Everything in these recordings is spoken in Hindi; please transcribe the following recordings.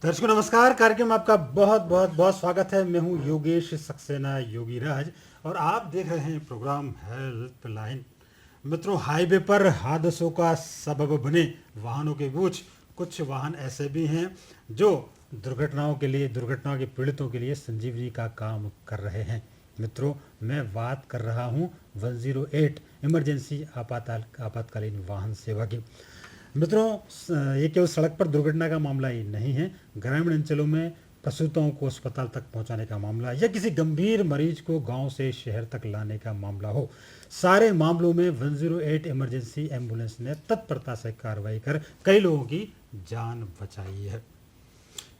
दर्शकों नमस्कार। कार्यक्रम में आपका बहुत बहुत बहुत स्वागत है। मैं हूं योगेश सक्सेना योगी राज और आप देख रहे हैं प्रोग्राम हेल्पलाइन। मित्रों, हाईवे पर हादसों का सबब बने वाहनों के बीच कुछ वाहन ऐसे भी हैं जो दुर्घटनाओं के पीड़ितों के लिए संजीवनी का काम कर रहे हैं। मित्रों, मैं बात कर रहा हूं 108 इमरजेंसी आपातकालीन वाहन सेवा की। मित्रों, ये केवल सड़क पर दुर्घटना का मामला ही नहीं है। ग्रामीण अंचलों में प्रसूताओं को अस्पताल तक पहुंचाने का मामला या किसी गंभीर मरीज को गांव से शहर तक लाने का मामला हो, सारे मामलों में 108 इमरजेंसी एम्बुलेंस ने तत्परता से कार्रवाई कर कई लोगों की जान बचाई है।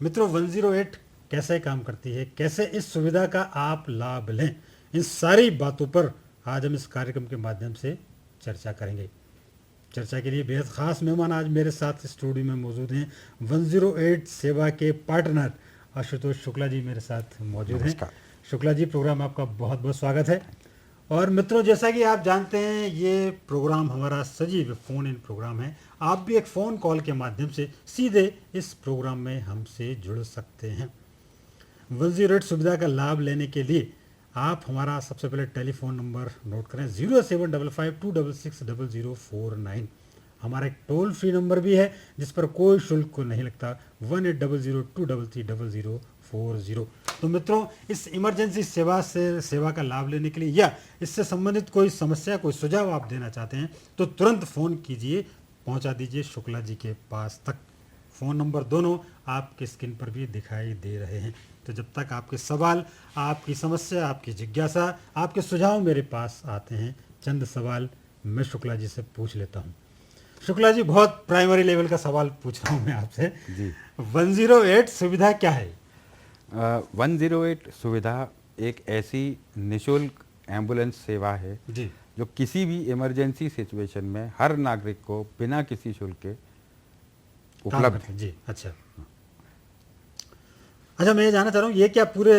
मित्रों, 108 कैसे काम करती है, कैसे इस सुविधा का आप लाभ लें, इन सारी बातों पर आज हम इस कार्यक्रम के माध्यम से चर्चा करेंगे। चर्चा के लिए बेहद खास मेहमान आज मेरे साथ स्टूडियो में मौजूद हैं। 108 सेवा के पार्टनर आशुतोष शुक्ला जी मेरे साथ मौजूद हैं। शुक्ला जी, प्रोग्राम आपका बहुत बहुत स्वागत है। और मित्रों, जैसा कि आप जानते हैं, ये प्रोग्राम हमारा सजीव फ़ोन इन प्रोग्राम है। आप भी एक फ़ोन कॉल के माध्यम से सीधे इस प्रोग्राम में हमसे जुड़ सकते हैं। 108 सुविधा का लाभ लेने के लिए आप हमारा सबसे पहले टेलीफोन नंबर नोट करें 0755266049। हमारा एक टोल फ्री नंबर भी है जिस पर कोई शुल्क नहीं लगता, 180023330040। तो मित्रों, इस इमरजेंसी सेवा का लाभ लेने के लिए या इससे संबंधित कोई समस्या, कोई सुझाव आप देना चाहते हैं तो तुरंत फ़ोन कीजिए, पहुंचा दीजिए शुक्ला जी के पास तक। फ़ोन नंबर दोनों आपके स्क्रीन पर भी दिखाई दे रहे हैं। तो जब तक आपके सवाल, आपकी समस्या, आपकी जिज्ञासा, आपके सुझाव मेरे पास आते हैं, चंद सवाल मैं शुक्ला जी से पूछ लेता हूं। शुक्ला जी, बहुत प्राइमरी लेवल का सवाल पूछ रहा हूं मैं आपसे जी। 108 सुविधा क्या है? 108 सुविधा एक ऐसी निशुल्क एम्बुलेंस सेवा है जी, जो किसी भी इमरजेंसी सिचुएशन में हर नागरिक को बिना किसी शुल्क के उपलब्ध है। जी। अच्छा, मैं ये जानना चाह रहा हूँ, ये क्या पूरे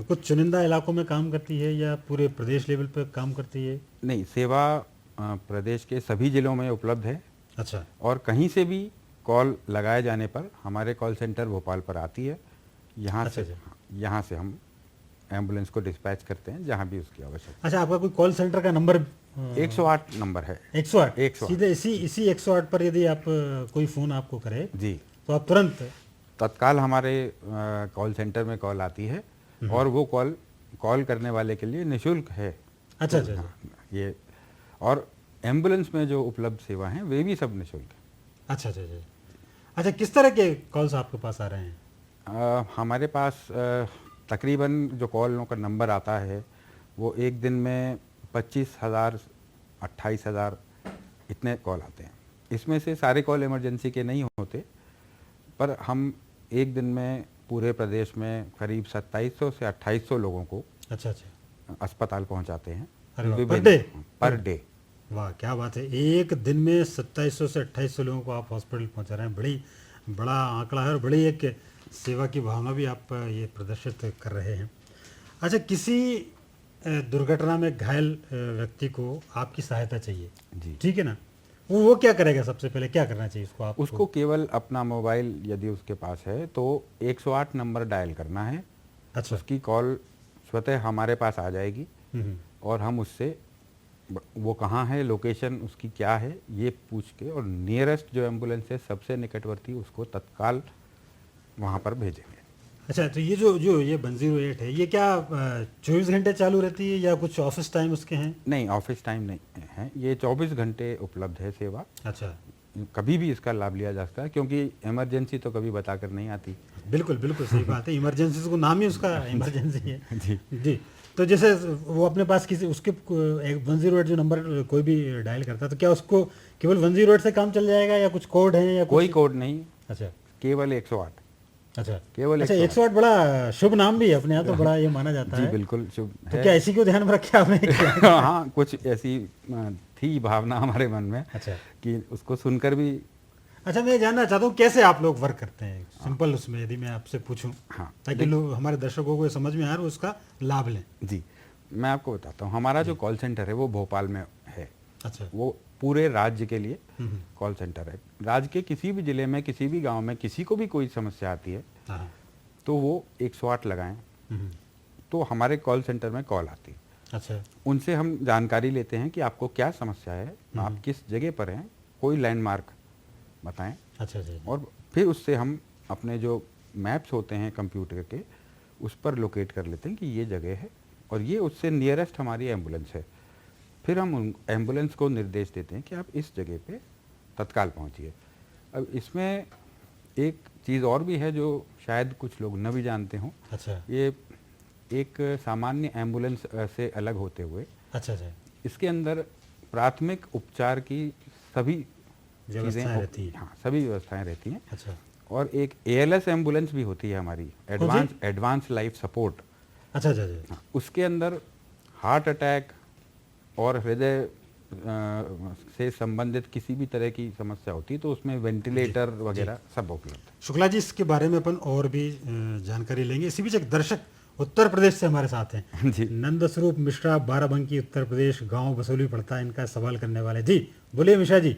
कुछ चुनिंदा इलाकों में काम करती है या पूरे प्रदेश लेवल पर काम करती है? नहीं, सेवा प्रदेश के सभी जिलों में उपलब्ध है अच्छा और कहीं से भी कॉल लगाए जाने पर हमारे कॉल सेंटर भोपाल पर आती है। यहाँ अच्छा। से यहाँ से हम एम्बुलेंस को डिस्पैच करते हैं जहाँ भी उसकी आवश्यकता। अच्छा, आपका कोई कॉल सेंटर का नंबर? 108 नंबर है। 108। 108 सीधे इसी 108 पर यदि आप कोई फ़ोन आपको करे जी, तो आप तुरंत? तत्काल हमारे कॉल सेंटर में कॉल आती है और वो कॉल करने वाले के लिए निशुल्क है। अच्छा तो अच्छा। हाँ, ये और एम्बुलेंस में जो उपलब्ध सेवा हैं वे भी सब निशुल्क है। अच्छा अच्छा अच्छा। अच्छा, किस तरह के कॉल्स आपके पास आ रहे हैं? हमारे पास तकरीबन जो कॉलों का नंबर आता है वो एक दिन में 25,000 28,000 इतने कॉल आते हैं। इसमें से सारे कॉल इमरजेंसी के नहीं होते, पर हम एक दिन में पूरे प्रदेश में करीब 2700 से 2800 लोगों को अच्छा अच्छा। अस्पताल पहुंचाते हैं। अरे वाह, पर विभिन्न डे? Per day. वाह, क्या बात है! एक दिन में 2700 से 2800 लोगों को आप हॉस्पिटल पहुंचा रहे हैं। बड़ा आंकड़ा है और बड़ी एक सेवा की भावना भी आप ये प्रदर्शित कर रहे हैं। अच्छा, किसी दुर्घटना में घायल व्यक्ति को आपकी सहायता चाहिए, जी, ठीक है ना? वो क्या करेगा? सबसे पहले क्या करना चाहिए उसको? आपको उसको केवल अपना मोबाइल यदि उसके पास है तो 108 नंबर डायल करना है। अच्छा। उसकी कॉल स्वतः हमारे पास आ जाएगी हम्म। और हम उससे वो कहाँ है, लोकेशन उसकी क्या है, ये पूछ के और नियरेस्ट जो एम्बुलेंस है सबसे निकटवर्ती उसको तत्काल वहाँ पर भेजेंगे। अच्छा, तो ये जो ये 108 है, ये क्या 24 घंटे चालू रहती है या कुछ ऑफिस टाइम उसके हैं? नहीं, ऑफिस टाइम नहीं है, ये 24 घंटे उपलब्ध है सेवा। अच्छा, कभी भी इसका लाभ लिया जा सकता है क्योंकि इमरजेंसी तो कभी बताकर नहीं आती। बिल्कुल बिल्कुल सही बात है। इमरजेंसी को नाम ही उसका इमरजेंसी है। जी जी। तो जैसे वो अपने पास किसी उसके 108 जो नंबर कोई भी डायल करता है तो क्या उसको केवल 108 से काम चल जाएगा या कुछ कोड है या कोई कुछ? कोड नहीं, अच्छा केवल 108। अच्छा। केवल अच्छा, 108। 108 बड़ा शुभ नाम भी है अपने यहाँ, तो बड़ा ये माना जाता जी है। बिल्कुल शुभ तो है। क्या इसी को ध्यान में रख के आपने किया? हाँ, कुछ ऐसी थी भावना हमारे मन में अच्छा कि उसको सुनकर भी। अच्छा, मैं जानना चाहता हूँ कैसे आप लोग वर्क करते हैं, सिंपल उसमें यदि मैं आपसे पूछूं, हाँ, ताकि लोग, हमारे दर्शकों को ये समझ में आए और उसका लाभ लें। जी, मैं आपको बताता हूँ। हमारा जो कॉल सेंटर है वो भोपाल में है। अच्छा वो पूरे राज्य के लिए कॉल सेंटर है। राज्य के किसी भी जिले में, किसी भी गांव में किसी को भी कोई समस्या आती है हाँ। तो वो 108 लगाएं तो हमारे कॉल सेंटर में कॉल आती है। अच्छा। उनसे हम जानकारी लेते हैं कि आपको क्या समस्या है, आप किस जगह पर हैं, कोई लैंडमार्क बताएं। अच्छा जी। और फिर उससे हम अपने जो मैप्स होते हैं कंप्यूटर के, उस पर लोकेट कर लेते हैं कि ये जगह है और ये उससे नियरेस्ट हमारी एम्बुलेंस है। फिर हम उन एम्बुलेंस को निर्देश देते हैं कि आप इस जगह पे तत्काल पहुंचिए। अब इसमें एक चीज़ और भी है जो शायद कुछ लोग न भी जानते हों। अच्छा। ये एक सामान्य एम्बुलेंस से अलग होते हुए अच्छा अच्छा। इसके अंदर प्राथमिक उपचार की सभी व्यवस्थाएं रहती हैं। हाँ, सभी व्यवस्थाएं रहती हैं। अच्छा। और एक ALS एम्बुलेंस भी होती है हमारी, एडवांस लाइफ सपोर्ट। अच्छा अच्छा अच्छा। हाँ, उसके अंदर हार्ट अटैक और हृदय से संबंधित किसी भी तरह की समस्या होती है तो उसमें वेंटिलेटर वगैरह सब उपलब्ध है। शुक्ला जी, इसके बारे में अपन और भी जानकारी लेंगे। इसी बीच एक दर्शक उत्तर प्रदेश से हमारे साथ हैं जी नंदस्वरूप मिश्रा, बाराबंकी उत्तर प्रदेश, गांव बसोली पड़ता है। इनका सवाल करने वाले जी, बोलिए मिश्रा जी।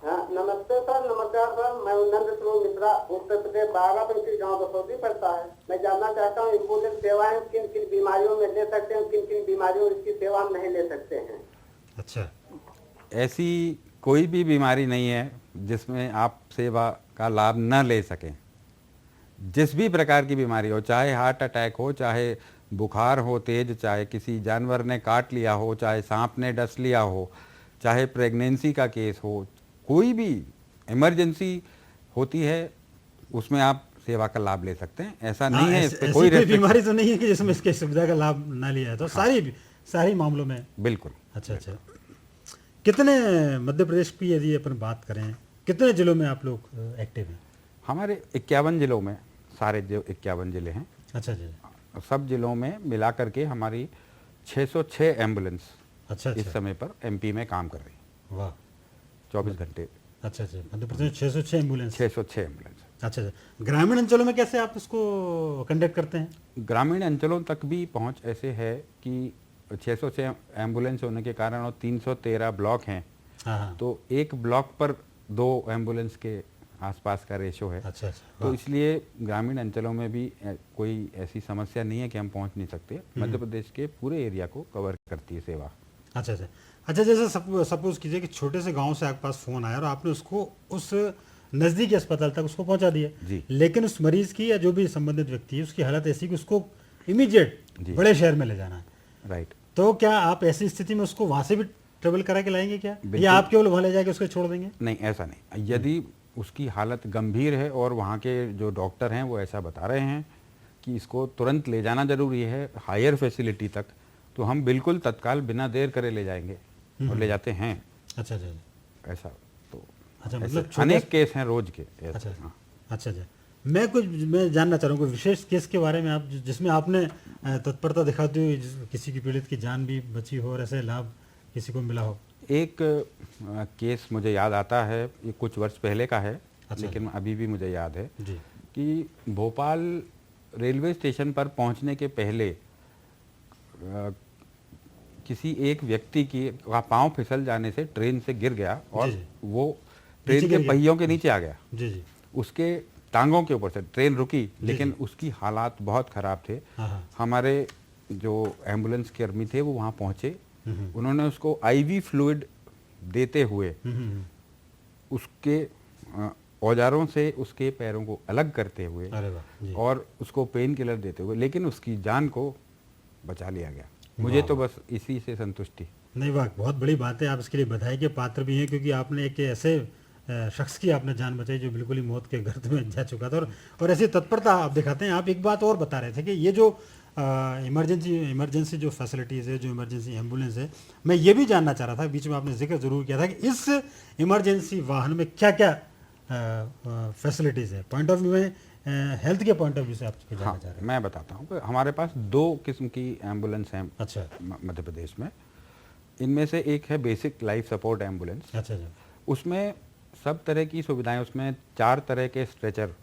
हाँ, नमस्ते सर। नमस्कार सर, मैं नंदस्वरूप मिश्रा, उत्तर प्रदेश, बाराबंकी गांव बसोली पड़ता है। मैं जानना चाहता हूँ एम्बुलेंस सेवाएं किन किन बीमारियों में ले सकते हैं, किन किन बीमारियों में इसकी सेवा नहीं ले सकते हैं। अच्छा। ऐसी कोई भी बीमारी नहीं है जिसमें आप सेवा का लाभ न ले सकें। जिस भी प्रकार की बीमारी हो, चाहे हार्ट अटैक हो, चाहे बुखार हो तेज, चाहे किसी जानवर ने काट लिया हो, चाहे सांप ने डस लिया हो, चाहे प्रेगनेंसी का केस हो, कोई भी इमरजेंसी होती है उसमें आप सेवा का लाभ ले सकते हैं। ऐसा नहीं है इस पे ऐसी कोई कोई restriction। बीमारी तो नहीं है कि जिसमें इसके सुविधा का लाभ ना लिया है, तो सारी मामलों में। बिल्कुल। अच्छा अच्छा। कितने मध्य प्रदेश की यदि अपन बात करें, कितने जिलों में आप लोग एक्टिव हैं? हमारे 51 जिलों में, सारे जो 51 जिले हैं, अच्छा अच्छा। सब जिलों में मिला करके हमारी 606 एम्बुलेंस अच्छा इस अच्छा। समय पर MP में काम कर रही है, वाह। 24 घंटे। अच्छा अच्छा, मध्य प्रदेश 606 एम्बुलेंस। 606 एम्बुलेंस। अच्छा अच्छा। ग्रामीण अंचलों में कैसे आप इसको कंडक्ट करते हैं? ग्रामीण अंचलों तक भी पहुंच ऐसे है कि 606 एम्बुलेंस होने के कारण और 313 ब्लॉक हैं, हाँ हाँ। तो एक ब्लॉक पर 2 एम्बुलेंस के आसपास का रेशो है। अच्छा अच्छा। तो वाह। इसलिए ग्रामीण अंचलों में भी कोई ऐसी समस्या नहीं है कि हम पहुंच नहीं सकते। मध्य प्रदेश के पूरे एरिया को कवर करती है सेवा। अच्छा अच्छा। अच्छा, जैसे सपोज कीजिए कि छोटे से गांव से आपके पास फोन आया और आपने उसको उस नज़दीकी अस्पताल तक उसको पहुंचा दिया, जी। लेकिन उस मरीज की या जो भी संबंधित व्यक्ति है उसकी हालत ऐसी कि उसको इमीडिएट जी। बड़े शहर में ले जाना है, राइट। तो क्या आप ऐसी स्थिति में उसको वहां से भी ट्रेवल करा के लाएंगे क्या, बिल्कुल। या आप केवल वहां ले जाके उसको छोड़ देंगे? नहीं, ऐसा नहीं। यदि उसकी हालत गंभीर है और वहाँ के जो डॉक्टर हैं वो ऐसा बता रहे हैं कि इसको तुरंत ले जाना जरूरी है हायर फैसिलिटी तक, तो हम बिल्कुल तत्काल बिना देर करे ले जाएंगे और ले जाते हैं। अच्छा अच्छा। ऐसा तो अच्छा, ऐसे मतलब छोटे अनेक केस हैं रोज के ऐसे। अच्छा हाँ। अच्छा अच्छा। मैं जानना चाह रहा हूँ कोई विशेष केस के बारे में आप जिसमें आपने तत्परता दिखाते हुए किसी की पीड़ित की जान भी बची हो और ऐसे लाभ किसी को मिला हो। एक केस मुझे याद आता है, ये कुछ वर्ष पहले का है। अच्छा। लेकिन अभी भी मुझे याद है जी। कि भोपाल रेलवे स्टेशन पर पहुंचने के पहले किसी एक व्यक्ति की का पांव फिसल जाने से ट्रेन से गिर गया और जी, जी। वो ट्रेन के पहियों के नीचे आ गया। जी जी। उसके टांगों के ऊपर से ट्रेन रुकी, जी, लेकिन जी। उसकी हालात बहुत ख़राब थे। हाँ हाँ। हमारे जो एम्बुलेंस कर्मी थे वो वहाँ पहुँचे, उन्होंने उसको IV फ्लूइड देते हुए उसके औजारों से उसके पैरों को अलग करते हुए अरे वाह जी। और उसको पेन किलर देते हुए, लेकिन उसकी जान को बचा लिया गया। मुझे वाह, तो बस इसी से संतुष्टि। नहीं वाह, बहुत बड़ी बात है। आप इसके लिए बधाई के पात्र भी हैं, क्योंकि आपने एक ऐसे शख्स की आपने जान बचाई जो बिल्कुल ही मौत के गर्त में जा चुका था, और ऐसी तत्परता आप दिखाते हैं। आप एक बात और बता रहे थे कि ये जो इमरजेंसी जो फैसिलिटीज़ है, जो इमरजेंसी एम्बुलेंस है, मैं ये भी जानना चाह रहा था, बीच में आपने जिक्र जरूर किया था कि इस इमरजेंसी वाहन में क्या क्या फैसिलिटीज़ है, पॉइंट ऑफ व्यू में, हेल्थ के पॉइंट ऑफ व्यू से आप जानना हाँ, चाह रहे हैं। मैं बताता हूँ कि हमारे पास 2 किस्म की एम्बुलेंस हैं अच्छा मध्य प्रदेश में। इनमें से एक है बेसिक लाइफ सपोर्ट एम्बुलेंस। अच्छा अच्छा। उसमें सब तरह की सुविधाएं, उसमें 4 तरह के स्ट्रेचर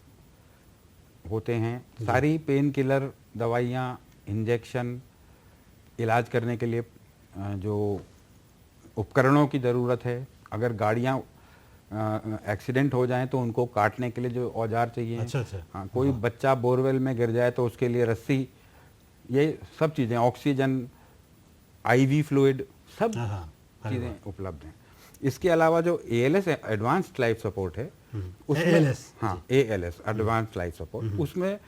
होते हैं, सारी पेन किलर दवाइयाँ, इंजेक्शन, इलाज करने के लिए जो उपकरणों की ज़रूरत है, अगर गाड़ियाँ एक्सीडेंट हो जाएं तो उनको काटने के लिए जो औजार चाहिए। अच्छा अच्छा। हाँ, कोई बच्चा बोरवेल में गिर जाए तो उसके लिए रस्सी, ये सब चीज़ें, ऑक्सीजन, आईवी फ्लूइड, सब हाँ हाँ। अरे चीज़ें उपलब्ध हैं। इसके अलावा जो ALS एडवांस्ड लाइफ सपोर्ट है, उसमें ALS, हाँ ALS एडवांस्ड लाइफ सपोर्ट, उसमें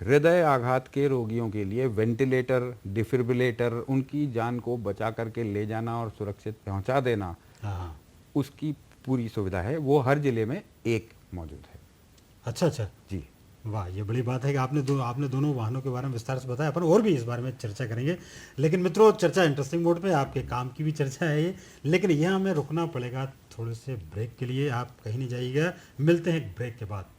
हृदय आघात के रोगियों के लिए वेंटिलेटर, डिफिब्रिलेटर, उनकी जान को बचा करके ले जाना और सुरक्षित पहुंचा देना, हाँ हाँ। उसकी पूरी सुविधा है। वो हर जिले में एक मौजूद है। अच्छा अच्छा। जी, वाह, ये बड़ी बात है कि आपने दोनों वाहनों के बारे में विस्तार से बताया। अपन और भी इस बारे में चर्चा करेंगे, लेकिन मित्रों चर्चा इंटरेस्टिंग मोड पे, आपके काम की भी चर्चा है ये, लेकिन यहाँ हमें रुकना पड़ेगा थोड़े से ब्रेक के लिए। आप कहीं नहीं जाइएगा, मिलते हैं एक ब्रेक के बाद।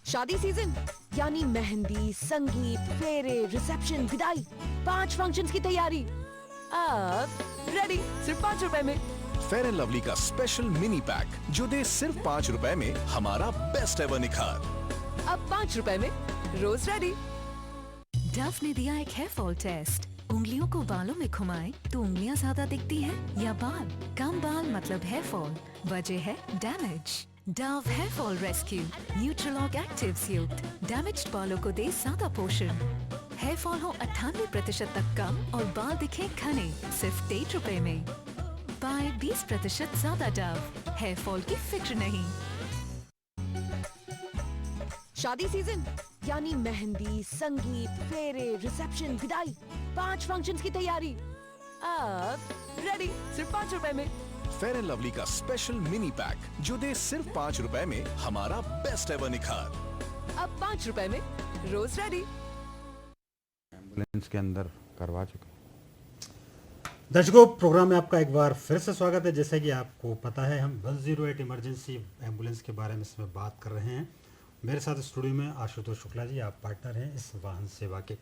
शादी सीजन यानी मेहंदी, संगीत, फेरे, रिसेप्शन, विदाई, 5 फंक्शंस की तैयारी अब रेडी सिर्फ 5 रुपए में। फेयर एंड लवली का स्पेशल मिनी पैक जो दे सिर्फ 5 रुपए में हमारा बेस्ट एवर निखार। अब 5 रुपए में रोज रेडी। डव ने दिया एक हेयर फॉल टेस्ट। उंगलियों को बालों में घुमाएं तो उंगलियां ज्यादा दिखती हैं या बाल? कम बाल मतलब हेयर फॉल, वजह है damage. Dove hair fall rescue न्यूट्रलॉग एक्टिव्स युक्त डैमेज्ड बालों को दे ज्यादा पोषण। हेयर फॉल हो 98% तक कम और बाल दिखे घने सिर्फ 3 रुपए में। पाए 20% ज्यादा डव, हेयर फॉल की फिक्र नहीं। शादी सीजन यानी मेहंदी, संगीत, फेरे, रिसेप्शन, विदाई, 5 फंक्शंस की तैयारी अब रेडी सिर्फ 5 रुपए में। फेयर एंड लवली का स्पेशल मिनी पैक जो दे सिर्फ 5 रुपए में हमारा बेस्ट एवर निखार। अब 5 रुपए में रोज रेडी। एम्बुलेंस के अंदर करवा चुके हैं। दर्शकों, प्रोग्राम में आपका एक बार फिर से स्वागत है। जैसे कि आपको पता है, हम 108 इमरजेंसी एम्बुलेंस के बारे में इसमें बात कर रहे हैं। मेरे साथ स्टूडियो में आशुतोष शुक्ला जी, आप पार्टनर हैं इस वाहन सेवा के।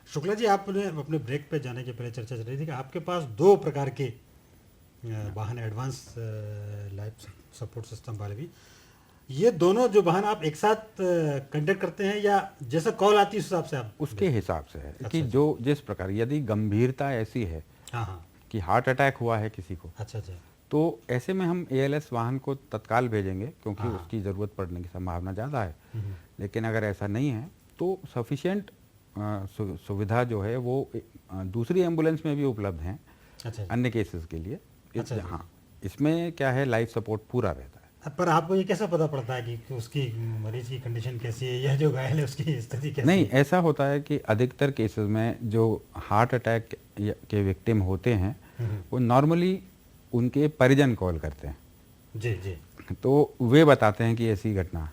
शुक्ला जी, आपने अपने ब्रेक पे जाने के पहले चर्चा चल रही थी कि आपके पास 2 प्रकार के वाहन, एडवांस लाइफ सपोर्ट सिस्टम वाले भी। ये दोनों जो वाहन आप एक साथ कंडक्ट करते हैं या जैसे कॉल आती है उस हिसाब से आप? उसके हिसाब से है कि अच्छा। जो जिस प्रकार, यदि गंभीरता ऐसी है हाँ हाँ। कि हार्ट अटैक हुआ है किसी को, अच्छा अच्छा। तो ऐसे में हम ALS वाहन को तत्काल भेजेंगे, क्योंकि हाँ। उसकी ज़रूरत पड़ने की संभावना ज़्यादा है। लेकिन अगर ऐसा नहीं है तो सफिशिएंट सुविधा जो है वो दूसरी एम्बुलेंस में भी उपलब्ध हैं अच्छा। अन्य केसेस के लिए। अच्छा, अच्छा। हाँ, इसमें क्या है, लाइफ सपोर्ट पूरा रहता है। पर आपको ये कैसे पता पड़ता है कि उसकी मरीज की कंडीशन कैसी है या जो घायल है उसकी स्थिति कैसी नहीं, है? ऐसा होता है कि अधिकतर केसेस में जो हार्ट अटैक के विक्टिम होते हैं वो नॉर्मली उनके परिजन कॉल करते हैं, जी जी। तो वे बताते हैं कि ऐसी घटना है।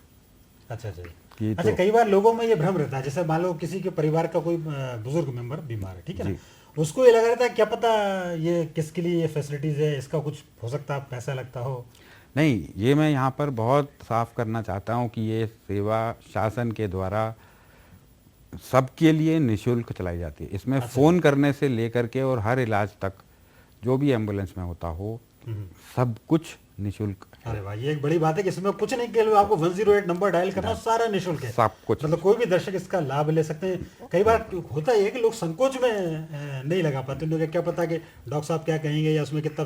अच्छा अच्छा। कि अच्छा, तो कई बार लोगों में ये भ्रम रहता है, जैसे मान लो किसी के परिवार का कोई बुजुर्ग मेंबर बीमार है, ठीक है ना, उसको ये लगा रहता है क्या पता ये किसके लिए ये फैसिलिटीज है, इसका कुछ हो सकता है पैसा लगता हो। नहीं, ये मैं यहाँ पर बहुत साफ करना चाहता हूँ कि ये सेवा शासन के द्वारा सबके लिए निःशुल्क चलाई जाती है। इसमें फ़ोन करने से लेकर के और हर इलाज तक जो भी एम्बुलेंस में होता हो, सब कुछ निःशुल्क है। अरे भाई, ये एक बड़ी बात है कि इसमें कुछ नहीं, केवल आपको 108 नंबर डायल करना, सारा निःशुल्क है, सब कुछ। मतलब कोई भी दर्शक इसका लाभ ले सकते हैं। कई बार होता है कि लोग संकोच में नहीं लगा पाते, उन्हें क्या पता कि डॉक्टर साहब क्या कहेंगे या उसमें कितना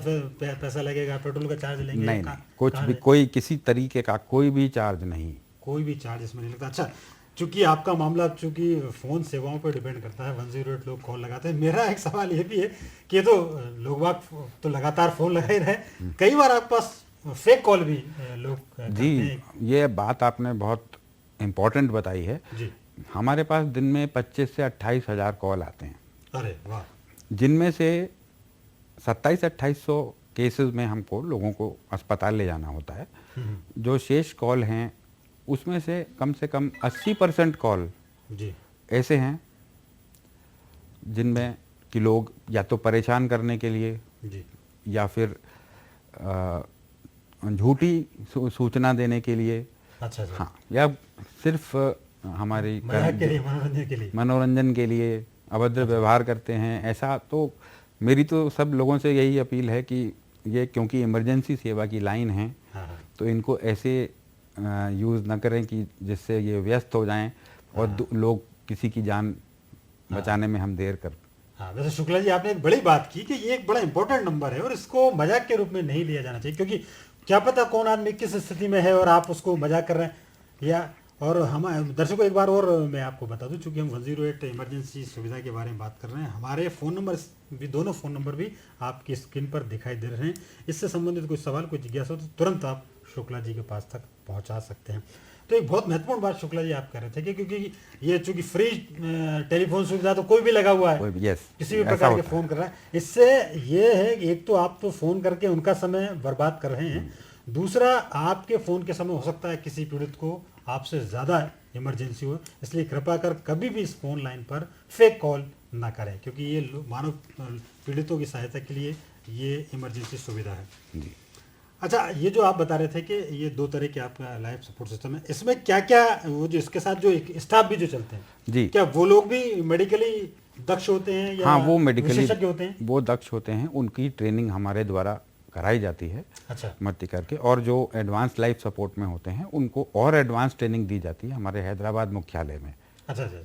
पैसा लगेगा, पेट्रोल का चार्ज लेंगे। नहीं, कुछ भी, कोई किसी तरीके का कोई भी चार्ज नहीं, कोई भी चार्ज इसमें नहीं लगता। अच्छा, चूंकि आपका मामला चूंकि फ़ोन सेवाओं पर डिपेंड करता है, 108 लोग कॉल लगाते हैं, मेरा एक सवाल ये भी है कि ये तो लोग बाग तो लगातार फ़ोन लगा ही रहे, कई बार आपके पास फेक कॉल भी लोग करते जी। हैं। ये बात आपने बहुत इम्पोर्टेंट बताई है जी। हमारे पास दिन में 25 से 28 हज़ार कॉल आते हैं, अरे वाह। जिनमें से 2700-2800 केसेस में हमको लोगों को अस्पताल ले जाना होता है। जो शेष कॉल हैं उसमें से कम 80% कॉल जी। ऐसे हैं जिनमें कि लोग या तो परेशान करने के लिए जी। या फिर झूठी सूचना देने के लिए, अच्छा अच्छा। हाँ, या सिर्फ हमारी मजाक के लिए, मनोरंजन के लिए। मनोरंजन के लिए अभद्र व्यवहार करते हैं। ऐसा तो मेरी तो सब लोगों से यही अपील है कि ये क्योंकि इमरजेंसी सेवा की लाइन है, हाँ हाँ। तो इनको ऐसे यूज़ ना करें कि जिससे ये व्यस्त हो जाएं और लोग किसी की जान बचाने में हम देर कर। हाँ, वैसे शुक्ला जी आपने एक बड़ी बात की कि ये एक बड़ा इंपॉर्टेंट नंबर है और इसको मजाक के रूप में नहीं लिया जाना चाहिए, क्योंकि क्या पता कौन आदमी किस स्थिति में है और आप उसको मजाक कर रहे हैं या। और हम दर्शकों एक बार और मैं आपको बता दूं, चूंकि हम 108 इमरजेंसी सुविधा के बारे में बात कर रहे हैं, हमारे फ़ोन नंबर भी, दोनों फ़ोन नंबर भी आपकी स्क्रीन पर दिखाई दे रहे हैं। इससे संबंधित कोई सवाल, कोई जिज्ञासा हो तो तुरंत आप शुक्ला जी के पास तक पहुंचा सकते हैं। तो एक बहुत महत्वपूर्ण बात शुक्ला जी आप कह रहे थे कि क्योंकि ये चूंकि फ्री टेलीफोन सुविधा तो कोई भी लगा हुआ है, यस, किसी भी प्रकार के फ़ोन कर रहा है, इससे ये है कि एक तो आप तो फ़ोन करके उनका समय बर्बाद कर रहे हैं, दूसरा आपके फ़ोन के समय हो सकता है किसी पीड़ित को आपसे ज़्यादा इमरजेंसी हो, इसलिए कृपा कर कभी भी इस फ़ोन लाइन पर फेक कॉल ना करें, क्योंकि ये मानव पीड़ितों की सहायता के लिए ये इमरजेंसी सुविधा है जी। अच्छा, ये जो आप बता रहे थे कि ये 2 तरह के आपका लाइफ सपोर्ट सिस्टम है, इसमें क्या क्या वो जो इसके साथ जो एक स्टाफ भी जो चलते हैं जी, क्या वो लोग भी मेडिकली दक्ष होते हैं या हाँ, वो मेडिकली विशेषज्ञ होते हैं? वो दक्ष होते हैं, उनकी ट्रेनिंग हमारे द्वारा कराई जाती है अच्छा भर्ती करके, और जो एडवांस लाइफ सपोर्ट में होते हैं उनको और एडवांस ट्रेनिंग दी जाती है हमारे हैदराबाद मुख्यालय में। अच्छा अच्छा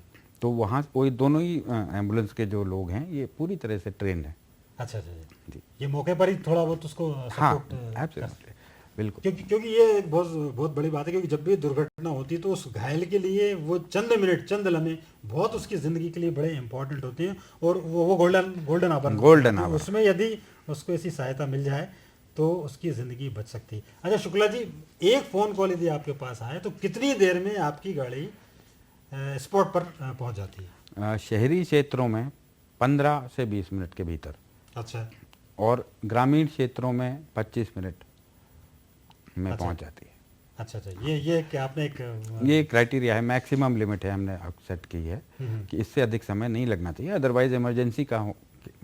तो वहाँ कोई दोनों ही एम्बुलेंस के जो लोग हैं ये पूरी तरह से ट्रेंड है। अच्छा अच्छा जी। ये मौके पर ही थोड़ा बहुत उसको हाँ, सपोर्ट एब्सोल्युटली, बिल्कुल। क्योंकि ये एक बहुत बहुत बड़ी बात है, क्योंकि जब भी दुर्घटना होती है तो उस घायल के लिए वो चंद मिनट, चंद लम्हे बहुत उसकी ज़िंदगी के लिए बड़े इंपॉर्टेंट होते हैं, और वो गोल्डन आवर गोल्डन आवर। उसमें यदि उसको ऐसी सहायता मिल जाए तो उसकी ज़िंदगी बच सकती है। अच्छा शुक्ला जी, एक फ़ोन कॉल यदि आपके पास आए तो कितनी देर में आपकी गाड़ी स्पॉट पर पहुंच जाती है? शहरी क्षेत्रों में 15 से 20 मिनट के भीतर, अच्छा और ग्रामीण क्षेत्रों में 25 मिनट में अच्छा। पहुंच जाती है। अच्छा अच्छा, ये कि आपने एक ये क्राइटेरिया है, मैक्सिमम लिमिट है हमने सेट की है कि इससे अधिक समय नहीं लगना चाहिए, अदरवाइज इमरजेंसी का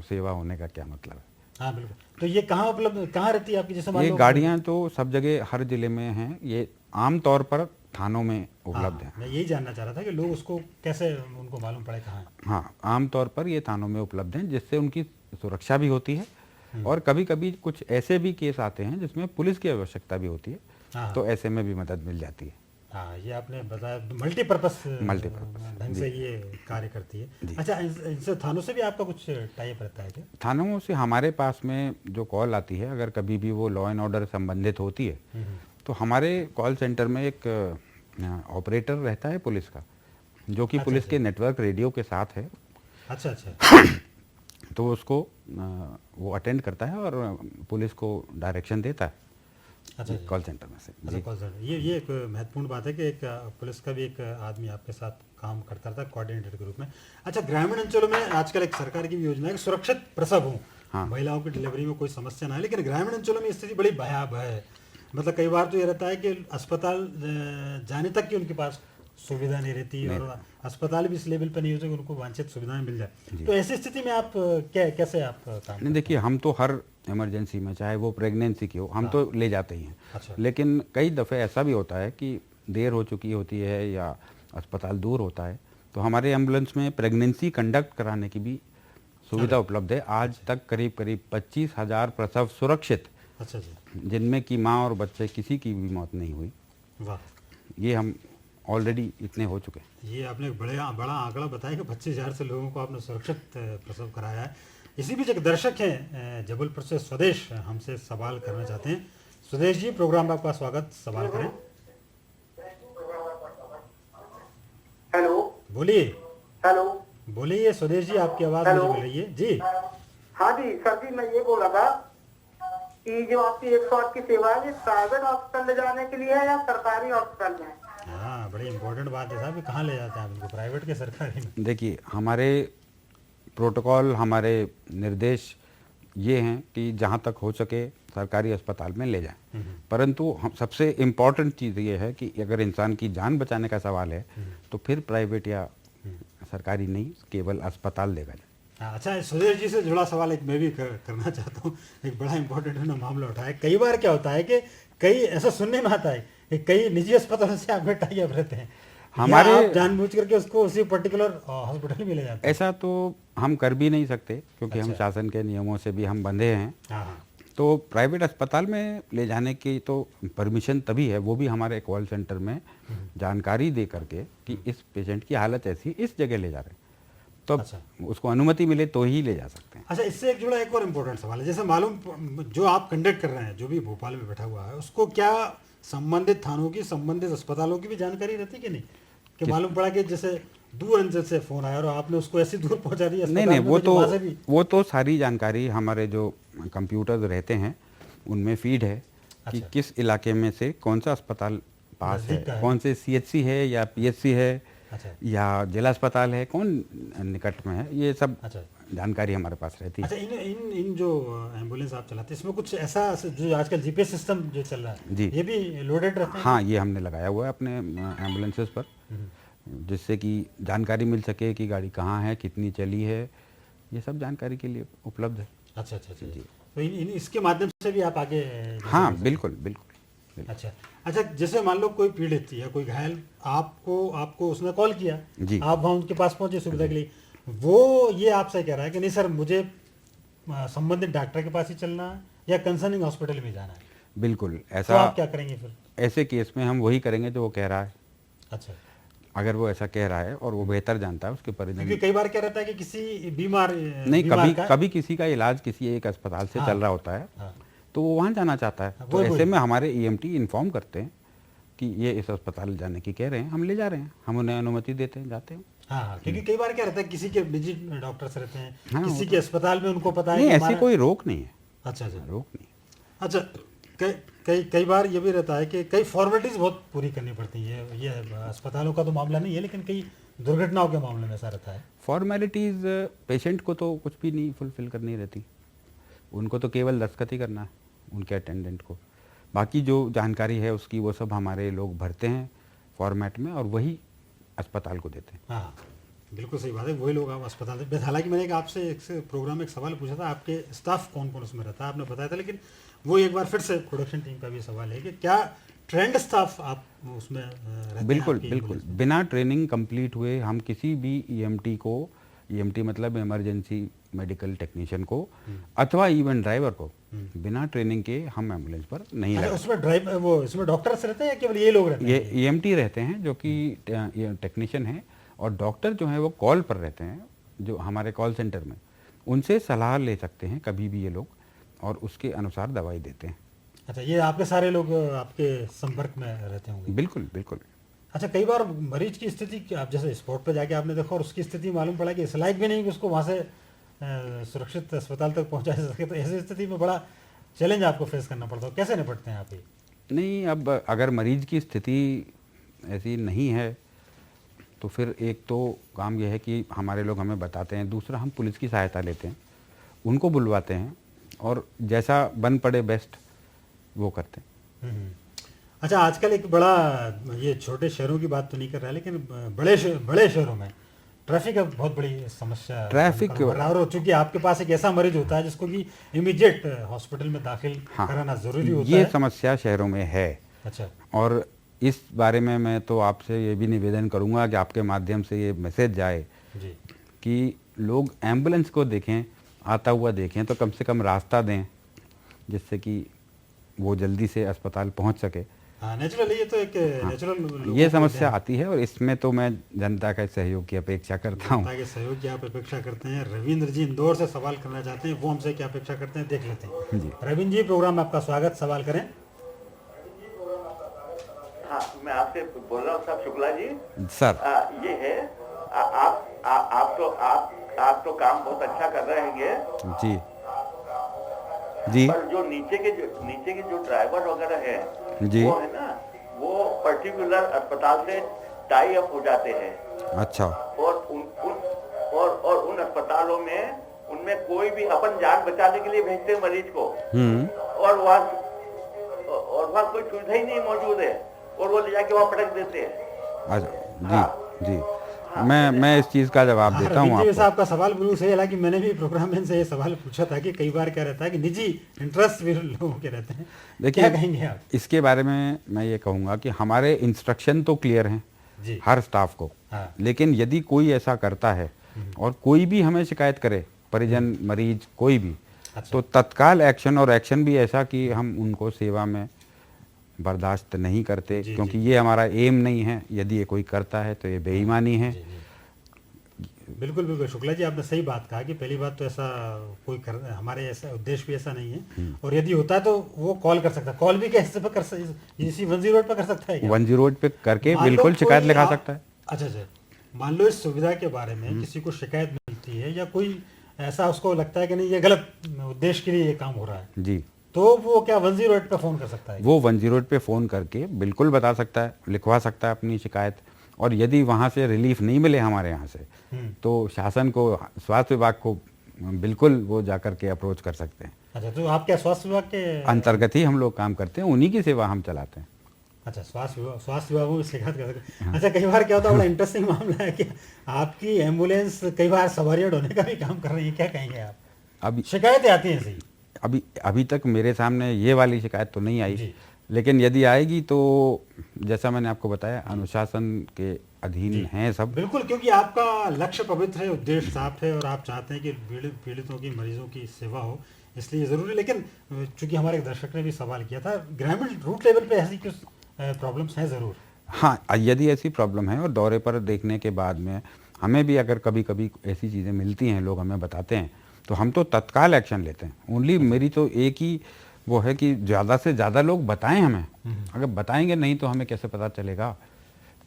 सेवा होने का क्या मतलब है। हाँ बिल्कुल। तो ये कहाँ उपलब्ध, कहाँ रहती है आपकी, जैसे मान ये लो गाड़ियाँ तो सब जगह हर जिले में हैं, ये आमतौर पर थानों में उपलब्ध हैं। मैं यही जानना चाह रहा था कि लोग उसको कैसे उनको मालूम पड़े कहाँ है। हाँ, आमतौर पर ये थानों में उपलब्ध हैं, जिससे उनकी सुरक्षा भी होती है, और कभी कभी कुछ ऐसे भी केस आते हैं जिसमें पुलिस की आवश्यकता भी होती है, हाँ तो ऐसे में भी मदद मिल जाती है। हाँ, ये आपने बताया मल्टीपर्पस मल्टीपर्पस, ढंग से ये कार्य करती है। अच्छा, इनसे थानों से भी आपका कुछ टाइप रहता है क्या? थानों से हमारे पास में जो कॉल आती है, अगर कभी भी वो लॉ एंड ऑर्डर संबंधित होती है, तो हमारे कॉल सेंटर में एक ऑपरेटर रहता है पुलिस का, जो कि पुलिस के नेटवर्क रेडियो के साथ है। अच्छा अच्छा तो उसको वो अटेंड करता है और पुलिस को डायरेक्शन देता है अच्छा कॉल सेंटर में से। अच्छा, कॉल सेंटर, ये एक महत्वपूर्ण बात है कि एक पुलिस का भी एक आदमी आपके साथ काम करता था कोऑर्डिनेटर के रूप में। अच्छा, ग्रामीण अंचलों में आजकल एक सरकार की भी योजना है कि सुरक्षित प्रसव हो, हाँ। महिलाओं की डिलीवरी में कोई समस्या ना है, लेकिन ग्रामीण अंचलों में स्थिति बड़ी भयावह है। मतलब कई बार तो ये रहता है कि अस्पताल जाने तक की उनके पास सुविधा नहीं रहती, और अस्पताल भी इस लेवल पर नहीं होते कि उनको वांछित सुविधाएं मिल जाए। तो ऐसी स्थिति में आप कैसे आप काम? नहीं, देखिए, हम तो हर इमरजेंसी में, चाहे वो प्रेगनेंसी की हो, हम तो ले जाते ही हैं। अच्छा। लेकिन कई दफ़े ऐसा भी होता है कि देर हो चुकी होती है या अस्पताल दूर होता है, तो हमारे एम्बुलेंस में प्रेगनेंसी कंडक्ट कराने की भी सुविधा उपलब्ध है। आज तक करीब 25,000 प्रसव सुरक्षित, अच्छा जी, जिनमें कि माँ और बच्चे किसी की भी मौत नहीं हुई, वाह, ये हम ऑलरेडी इतने हो चुके हैं। ये आपने एक बड़ा आंकड़ा बताया कि 25,000 से लोगों को आपने सुरक्षित प्रसव कराया है। इसी बीच एक दर्शक हैं जबलपुर से स्वदेश, हमसे सवाल करना चाहते हैं। स्वदेश जी, प्रोग्राम में आपका स्वागत, सवाल करें। हेलो बोलिए हेलो। बोलिए स्वदेश जी, आपकी आवाज़ हेलो। मुझे मिल रही है जी। हाँ जी सर जी, मैं ये बोला था कि जो आपकी 108 की सेवा है, ये प्राइवेट हॉस्पिटल ले जाने के लिए है या सरकारी हॉस्पिटल में? हाँ, बड़ी इंपॉर्टेंट बात है साहब, कि कहाँ ले जाते हैं आप इनको, प्राइवेट के सरकारी में? देखिए, हमारे प्रोटोकॉल, हमारे निर्देश ये हैं कि जहाँ तक हो सके सरकारी अस्पताल में ले जाएं, परंतु हम सबसे इम्पॉर्टेंट चीज़ ये है कि अगर इंसान की जान बचाने का सवाल है तो फिर प्राइवेट या सरकारी नहीं, केवल अस्पताल लेगा जाए। हाँ, अच्छा, सुधीर जी से जुड़ा सवाल एक मैं भी करना चाहता हूँ। एक बड़ा इंपॉर्टेंट मामला उठाया। कई बार क्या होता है कि कई ऐसा सुनने में आता है कि कई निजी अस्पतालों से आपके टाई अप रहते हैं, हमारे आप जानबूझ करके उसको उसी पर्टिकुलर हॉस्पिटल में ले जाते हैं। ऐसा तो हम कर भी नहीं सकते, क्योंकि हम अच्छा। शासन के नियमों से भी हम बंधे हैं। हाँ हाँ, तो प्राइवेट अस्पताल में ले जाने की तो परमिशन तभी है, वो भी हमारे कॉल सेंटर में जानकारी दे करके कि इस पेशेंट की हालत ऐसी, इस जगह ले जा रहे हैं, तो अच्छा। उसको अनुमति मिले तो ही ले जा सकते हैं। अच्छा, इससे एक जुड़ा एक और इम्पोर्टेंट सवाल है, जैसे मालूम जो आप कंडक्ट कर रहे हैं, जो भी भोपाल में बैठा हुआ है, उसको क्या संबंधित थानों की, संबंधित अस्पतालों की भी जानकारी रहती है कि नहीं? कि मालूम पड़ा कि जैसे दूर अंचल से फोन आया और आपने उसको ऐसी दूर पहुंचा दिया नहीं अस्पताल नहीं, में वो कि तो वहाँ से भी वो तो सारी जानकारी हमारे जो कंप्यूटर्स रहते हैं उनमें फीड है कि अच्छा। किस इलाके में से कौन सा अस्पताल पास नज़दीक का है, है। कौन से CHC है या PHC है अच्छा या जिला अस्पताल है, कौन निकट में है, ये सब अच्छा जानकारी हमारे पास रहती है। अच्छा। इन इन इन जो एम्बुलेंस आप चलाते हैं, इसमें कुछ ऐसा जो आजकल जीपीएस सिस्टम जो चल रहा है, जी। ये भी लोडेड रहते हैं? हाँ, ये हमने लगाया हुआ है अपने एम्बुलेंसेस पर, जिससे कि जानकारी मिल सके कि गाड़ी कहाँ है, कितनी चली है, ये सब जानकारी के लिए उपलब्ध है। अच्छा अच्छा अच्छा जी। तो इसके माध्यम से भी आप आगे हाँ, बिल्कुल बिल्कुल। अच्छा अच्छा। जैसे मान लो कोई पीड़ित या कोई घायल, आपको उसने कॉल किया, जी। आप वहाँ उनके पास पहुंचे सुविधा के लिए, वो ये आपसे कह रहा है कि नहीं सर, मुझे संबंधित डॉक्टर के पास ही चलना है या कंसर्निंग हॉस्पिटल में जाना है, बिल्कुल तो ऐसा, आप क्या करेंगे फिर? ऐसे केस में हम वही करेंगे जो वो कह रहा है। अच्छा, अगर वो ऐसा कह रहा है और वो बेहतर जानता है, उसके परिजन क्योंकि कई बार क्या रहता है कि किसी बीमार नहीं, कभी किसी का इलाज किसी एक अस्पताल से चल रहा होता है, हाँ। तो वो वहाँ जाना चाहता है, तो ऐसे में हमारे EMT इन्फॉर्म करते हैं कि ये इस अस्पताल जाने की कह रहे हैं, हम ले जा रहे हैं, हम उन्हें अनुमति देते हैं, जाते हैं। हाँ हाँ, क्योंकि कई बार क्या रहता है, किसी के निजी डॉक्टर्स रहते हैं, हाँ, किसी के अस्पताल में उनको पता है नहीं, कि ऐसी हमारा- कोई रोक नहीं है, अच्छा अच्छा रोक नहीं। अच्छा। कई बार ये भी रहता है कि कई फॉर्मेलिटीज बहुत पूरी करनी पड़ती है, ये अस्पतालों का तो मामला नहीं है, लेकिन कई दुर्घटनाओं के मामले में ऐसा रहता है। फॉर्मेलिटीज़ पेशेंट को तो कुछ भी नहीं फुलफिल करनी रहती, उनको तो केवल दस्तखत ही करना है, उनके अटेंडेंट को। बाकी जो जानकारी है उसकी, वो सब हमारे लोग भरते हैं फॉर्मेट में और वही अस्पताल को देते हैं। हाँ, बिल्कुल सही बात है, वही लोग आप अस्पताल से। हालांकि मैंने आपसे एक प्रोग्राम में एक सवाल पूछा था, आपके स्टाफ कौन कौन उसमें रहता है, आपने बताया था, लेकिन वो एक बार फिर से प्रोडक्शन टीम का भी सवाल है कि क्या ट्रेंड स्टाफ आप उसमें रहते हैं? बिल्कुल आपकी बिल्कुल, एम्बुलेंस में? बिना ट्रेनिंग कंप्लीट हुए हम किसी भी EMT को, EMT मतलब इमरजेंसी मेडिकल टेक्नीशियन को, अथवा इवन ड्राइवर को, बिना ट्रेनिंग के हम एम्बुलेंस पर नहीं अच्छा, लगाते। उसमें ड्राइव वो इसमें डॉक्टर्स रहते हैं या केवल ये लोग रहते हैं? ये EMT रहते हैं जो कि टेक्नीशियन हैं, और डॉक्टर जो हैं वो कॉल पर रहते हैं, जो हमारे कॉल सेंटर में, उनसे सलाह ले सकते हैं कभी भी ये लोग, और उसके अनुसार दवाई देते हैं। अच्छा, ये आपके सारे लोग आपके संपर्क में रहते होंगे? बिल्कुल बिल्कुल। अच्छा, कई बार मरीज की स्थिति, आप जैसे स्पॉट पर जाके आपने देखा और उसकी स्थिति मालूम पड़ा कि इस लायक भी नहीं कि उसको वहाँ से सुरक्षित अस्पताल तक पहुँचाया जा सके, तो ऐसी स्थिति में बड़ा चैलेंज आपको फेस करना पड़ता है, कैसे निपटते हैं आप ये? नहीं, अब अगर मरीज की स्थिति ऐसी नहीं है तो फिर एक तो काम यह है कि हमारे लोग हमें बताते हैं, दूसरा हम पुलिस की सहायता लेते हैं, उनको बुलवाते हैं और जैसा बन पड़े बेस्ट वो करते हैं। अच्छा, आजकल एक बड़ा, ये छोटे शहरों की बात तो नहीं कर रहा है, लेकिन बड़े शहरों में ट्रैफिक है बहुत बड़ी समस्या। ट्रैफिक- और चूंकि आपके पास एक ऐसा मरीज होता है जिसको कि इमीडिएट हॉस्पिटल में दाखिल हाँ, कराना जरूरी होता ये है। समस्या शहरों में है। अच्छा, और इस बारे में मैं तो आपसे ये भी निवेदन करूंगा कि आपके माध्यम से ये मैसेज जाए जी कि लोग एम्बुलेंस को देखें, आता हुआ देखें, तो कम से कम रास्ता दें जिससे कि वो जल्दी से अस्पताल पहुंच सके। हाँ, नेचुरली ये तो एक नेचुरल ये समस्या आती है और इसमें तो मैं जनता का सहयोग की अपेक्षा करता हूँ। जनता के सहयोग की आप अपेक्षा करते हैं। रविंद्र जी इंदौर से सवाल करना चाहते हैं, वो हमसे क्या अपेक्षा करते हैं देख लेते हैं। जी। रविंद्र जी, प्रोग्राम में आपका स्वागत, सवाल करें। हाँ, मैं आपसे बोल रहा हूँ साहब शुक्ला जी। सर, ये है आप तो काम बहुत अच्छा कर रहे हैं, जी जी पर जो नीचे के जो ड्राइवर वगैरह है जी। वो है ना, वो पर्टिकुलर अस्पताल से टाई अप हो जाते हैं अच्छा, और उन अस्पतालों में उनमें कोई भी अपन जान बचाने के लिए भेजते हैं मरीज को, और वहाँ कोई सुविधा ही नहीं मौजूद है और वो ले जाके वहाँ पटक देते हैं। अच्छा, जी जी। मैं इस चीज़ का जवाब देता हूँ रविंद्र जी, वैसे आपको। आपका सवाल बिल्कुल सही है। हालांकि मैंने भी प्रोग्राम में से ये सवाल पूछा था कि कई बार क्या रहता है कि निजी इंटरेस्ट भी लोगों के रहते हैं। देखिए, क्या कहेंगे आप? इसके बारे में मैं ये कहूँगा कि हमारे इंस्ट्रक्शन तो क्लियर हैं जी। हर स्टाफ को, हाँ। लेकिन यदि कोई ऐसा करता है और कोई भी हमें शिकायत करे, परिजन, मरीज, कोई भी, अच्छा। तो तत्काल एक्शन, और एक्शन भी ऐसा कि हम उनको सेवा में बर्दाश्त नहीं करते, जी, क्योंकि जी। ये हमारा एम नहीं है। यदि ये कोई करता है तो ये बेईमानी है। जी, जी। बिल्कुल बिल्कुल शुक्ला जी, आपने सही बात कहा कि पहली बात तो ऐसा कोई कर, हमारे ऐसा उद्देश्य भी ऐसा नहीं है, और यदि होता है तो वो कॉल कर सकता है। कॉल भी कैसे पर कर सकता, इसी 108 पर कर सकता है क्या? 108 पे करके मान लो बिल्कुल शिकायत कोई लिखा आप- सकता है। अच्छा अच्छा, मान लो इस सुविधा के बारे में किसी को शिकायत मिलती है, या कोई ऐसा उसको लगता है कि नहीं ये गलत उद्देश्य के लिए ये काम हो रहा है, जी, तो वो क्या 108 पे फोन कर सकता है? वो 108 पे फ़ोन करके बिल्कुल बता सकता है, लिखवा सकता है अपनी शिकायत। और यदि वहाँ से रिलीफ नहीं मिले हमारे यहाँ से, तो शासन को, स्वास्थ्य विभाग को बिल्कुल वो जाकर के अप्रोच कर सकते हैं। अच्छा, तो आप क्या स्वास्थ्य विभाग के अंतर्गत ही हम लोग काम करते हैं, उन्हीं की सेवा हम चलाते हैं। अच्छा, स्वास्थ्य विभाग में शिकायत कर सकते हैं। अच्छा, कई बार क्या होता है, बड़ा इंटरेस्टिंग मामला है कि आपकी एम्बुलेंस कई बार सवारियां ढोने का भी काम कर रही है, क्या कहेंगे आप? अभी शिकायतें आती हैं ऐसी? अभी तक मेरे सामने ये वाली शिकायत तो नहीं जी। आई, लेकिन यदि आएगी तो जैसा मैंने आपको बताया, अनुशासन के अधीन हैं सब। बिल्कुल, क्योंकि आपका लक्ष्य पवित्र है, उद्देश्य साफ है, और आप चाहते हैं कि पीड़ितों की, मरीजों की सेवा हो, इसलिए ज़रूरी। लेकिन चूंकि हमारे एक दर्शक ने भी सवाल किया था, ग्रामीण रूट लेवल पे ऐसी कुछ प्रॉब्लम्स हैं ज़रूर? हाँ, यदि ऐसी प्रॉब्लम है और दौरे पर देखने के बाद में हमें भी अगर कभी कभी ऐसी चीज़ें मिलती हैं, लोग हमें बताते हैं, तो हम तो तत्काल एक्शन लेते हैं। ओनली मेरी तो एक ही वो है कि ज़्यादा से ज़्यादा लोग बताएं हमें। अगर बताएंगे नहीं तो हमें कैसे पता चलेगा,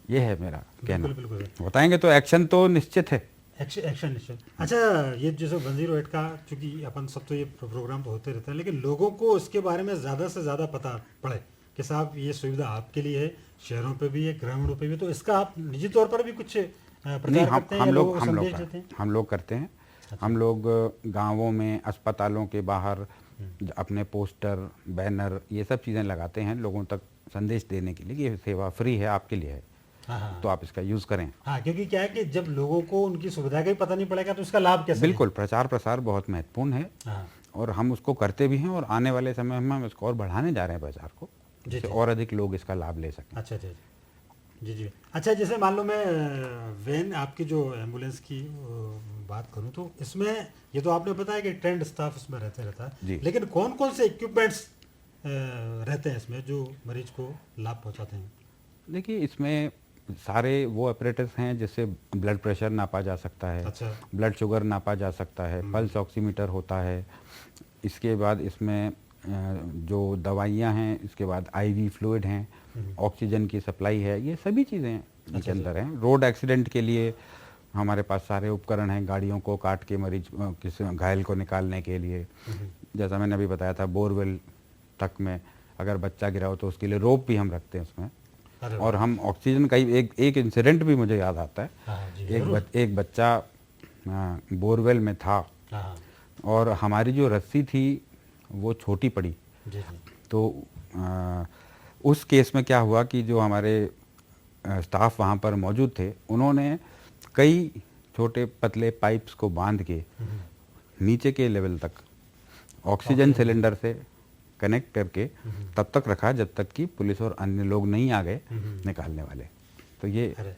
ये है मेरा कहना। बिल्कुल। बताएंगे तो एक्शन तो निश्चित है। एक्शन निश्चय। अच्छा, ये जैसे 108 का, चूंकि अपन सब तो ये प्रोग्राम तो होते रहते हैं, लेकिन लोगों को इसके बारे में ज़्यादा से ज़्यादा पता पड़े कि साहब ये सुविधा आपके लिए है, शहरों पे भी है, ग्रामीणों पे भी, तो इसका आप निजी तौर पर भी कुछ नहीं, प्रचार करते हैं या लोगों को संदेश देते हैं? हम लोग करते हैं। हम लोग गांवों में, अस्पतालों के बाहर अपने पोस्टर, बैनर, ये सब चीज़ें लगाते हैं लोगों तक संदेश देने के लिए कि ये सेवा फ्री है, आपके लिए है, हाँ, तो आप इसका यूज़ करें। हाँ, क्योंकि क्या है कि जब लोगों को उनकी सुविधा का ही पता नहीं पड़ेगा तो इसका लाभ कैसे बिल्कुल, प्रचार प्रसार बहुत महत्वपूर्ण है, लें? हाँ, और हम उसको करते भी हैं, और आने वाले समय में हम इसको और बढ़ाने जा रहे हैं प्रचार को, जी, जिससे जी। और अधिक लोग इसका लाभ ले सकें। अच्छा अच्छा जी जी। अच्छा, जैसे मान लो मैं वैन, आपकी जो एम्बुलेंस की बात करूं, तो इसमें ये तो आपने बताया कि ट्रेंड स्टाफ इसमें रहता जी। है, लेकिन कौन कौन से इक्विपमेंट्स रहते हैं इसमें जो मरीज को लाभ पहुंचाते हैं? देखिए, इसमें सारे वो ऑपरेटर्स हैं जिससे ब्लड प्रेशर नापा जा सकता है, अच्छा। ब्लड शुगर नापा जा सकता है, पल्स ऑक्सीमीटर होता है। इसके बाद इसमें जो दवाइयाँ हैं, इसके बाद आईवी फ्लूइड हैं, ऑक्सीजन की सप्लाई है, ये सभी चीज़ें इसके अंदर हैं। रोड एक्सीडेंट के लिए हमारे पास सारे उपकरण हैं, गाड़ियों को काट के मरीज किसी घायल को निकालने के लिए। जैसा मैंने अभी बताया था, बोरवेल तक में अगर बच्चा गिरा हो तो उसके लिए रोप भी हम रखते हैं उसमें। अरे और हम ऑक्सीजन का एक इंसिडेंट भी मुझे याद आता है। हाँ जी, एक बच्चा बोरवेल में था, हाँ और हमारी जो रस्सी थी वो छोटी पड़ी। जी जी। तो उस केस में क्या हुआ कि जो हमारे स्टाफ वहाँ पर मौजूद थे, उन्होंने कई छोटे पतले पाइप्स को बांध के नीचे के लेवल तक ऑक्सीजन सिलेंडर से कनेक्ट करके तब तक रखा जब तक कि पुलिस और अन्य लोग नहीं आ गए निकालने वाले। तो ये अरे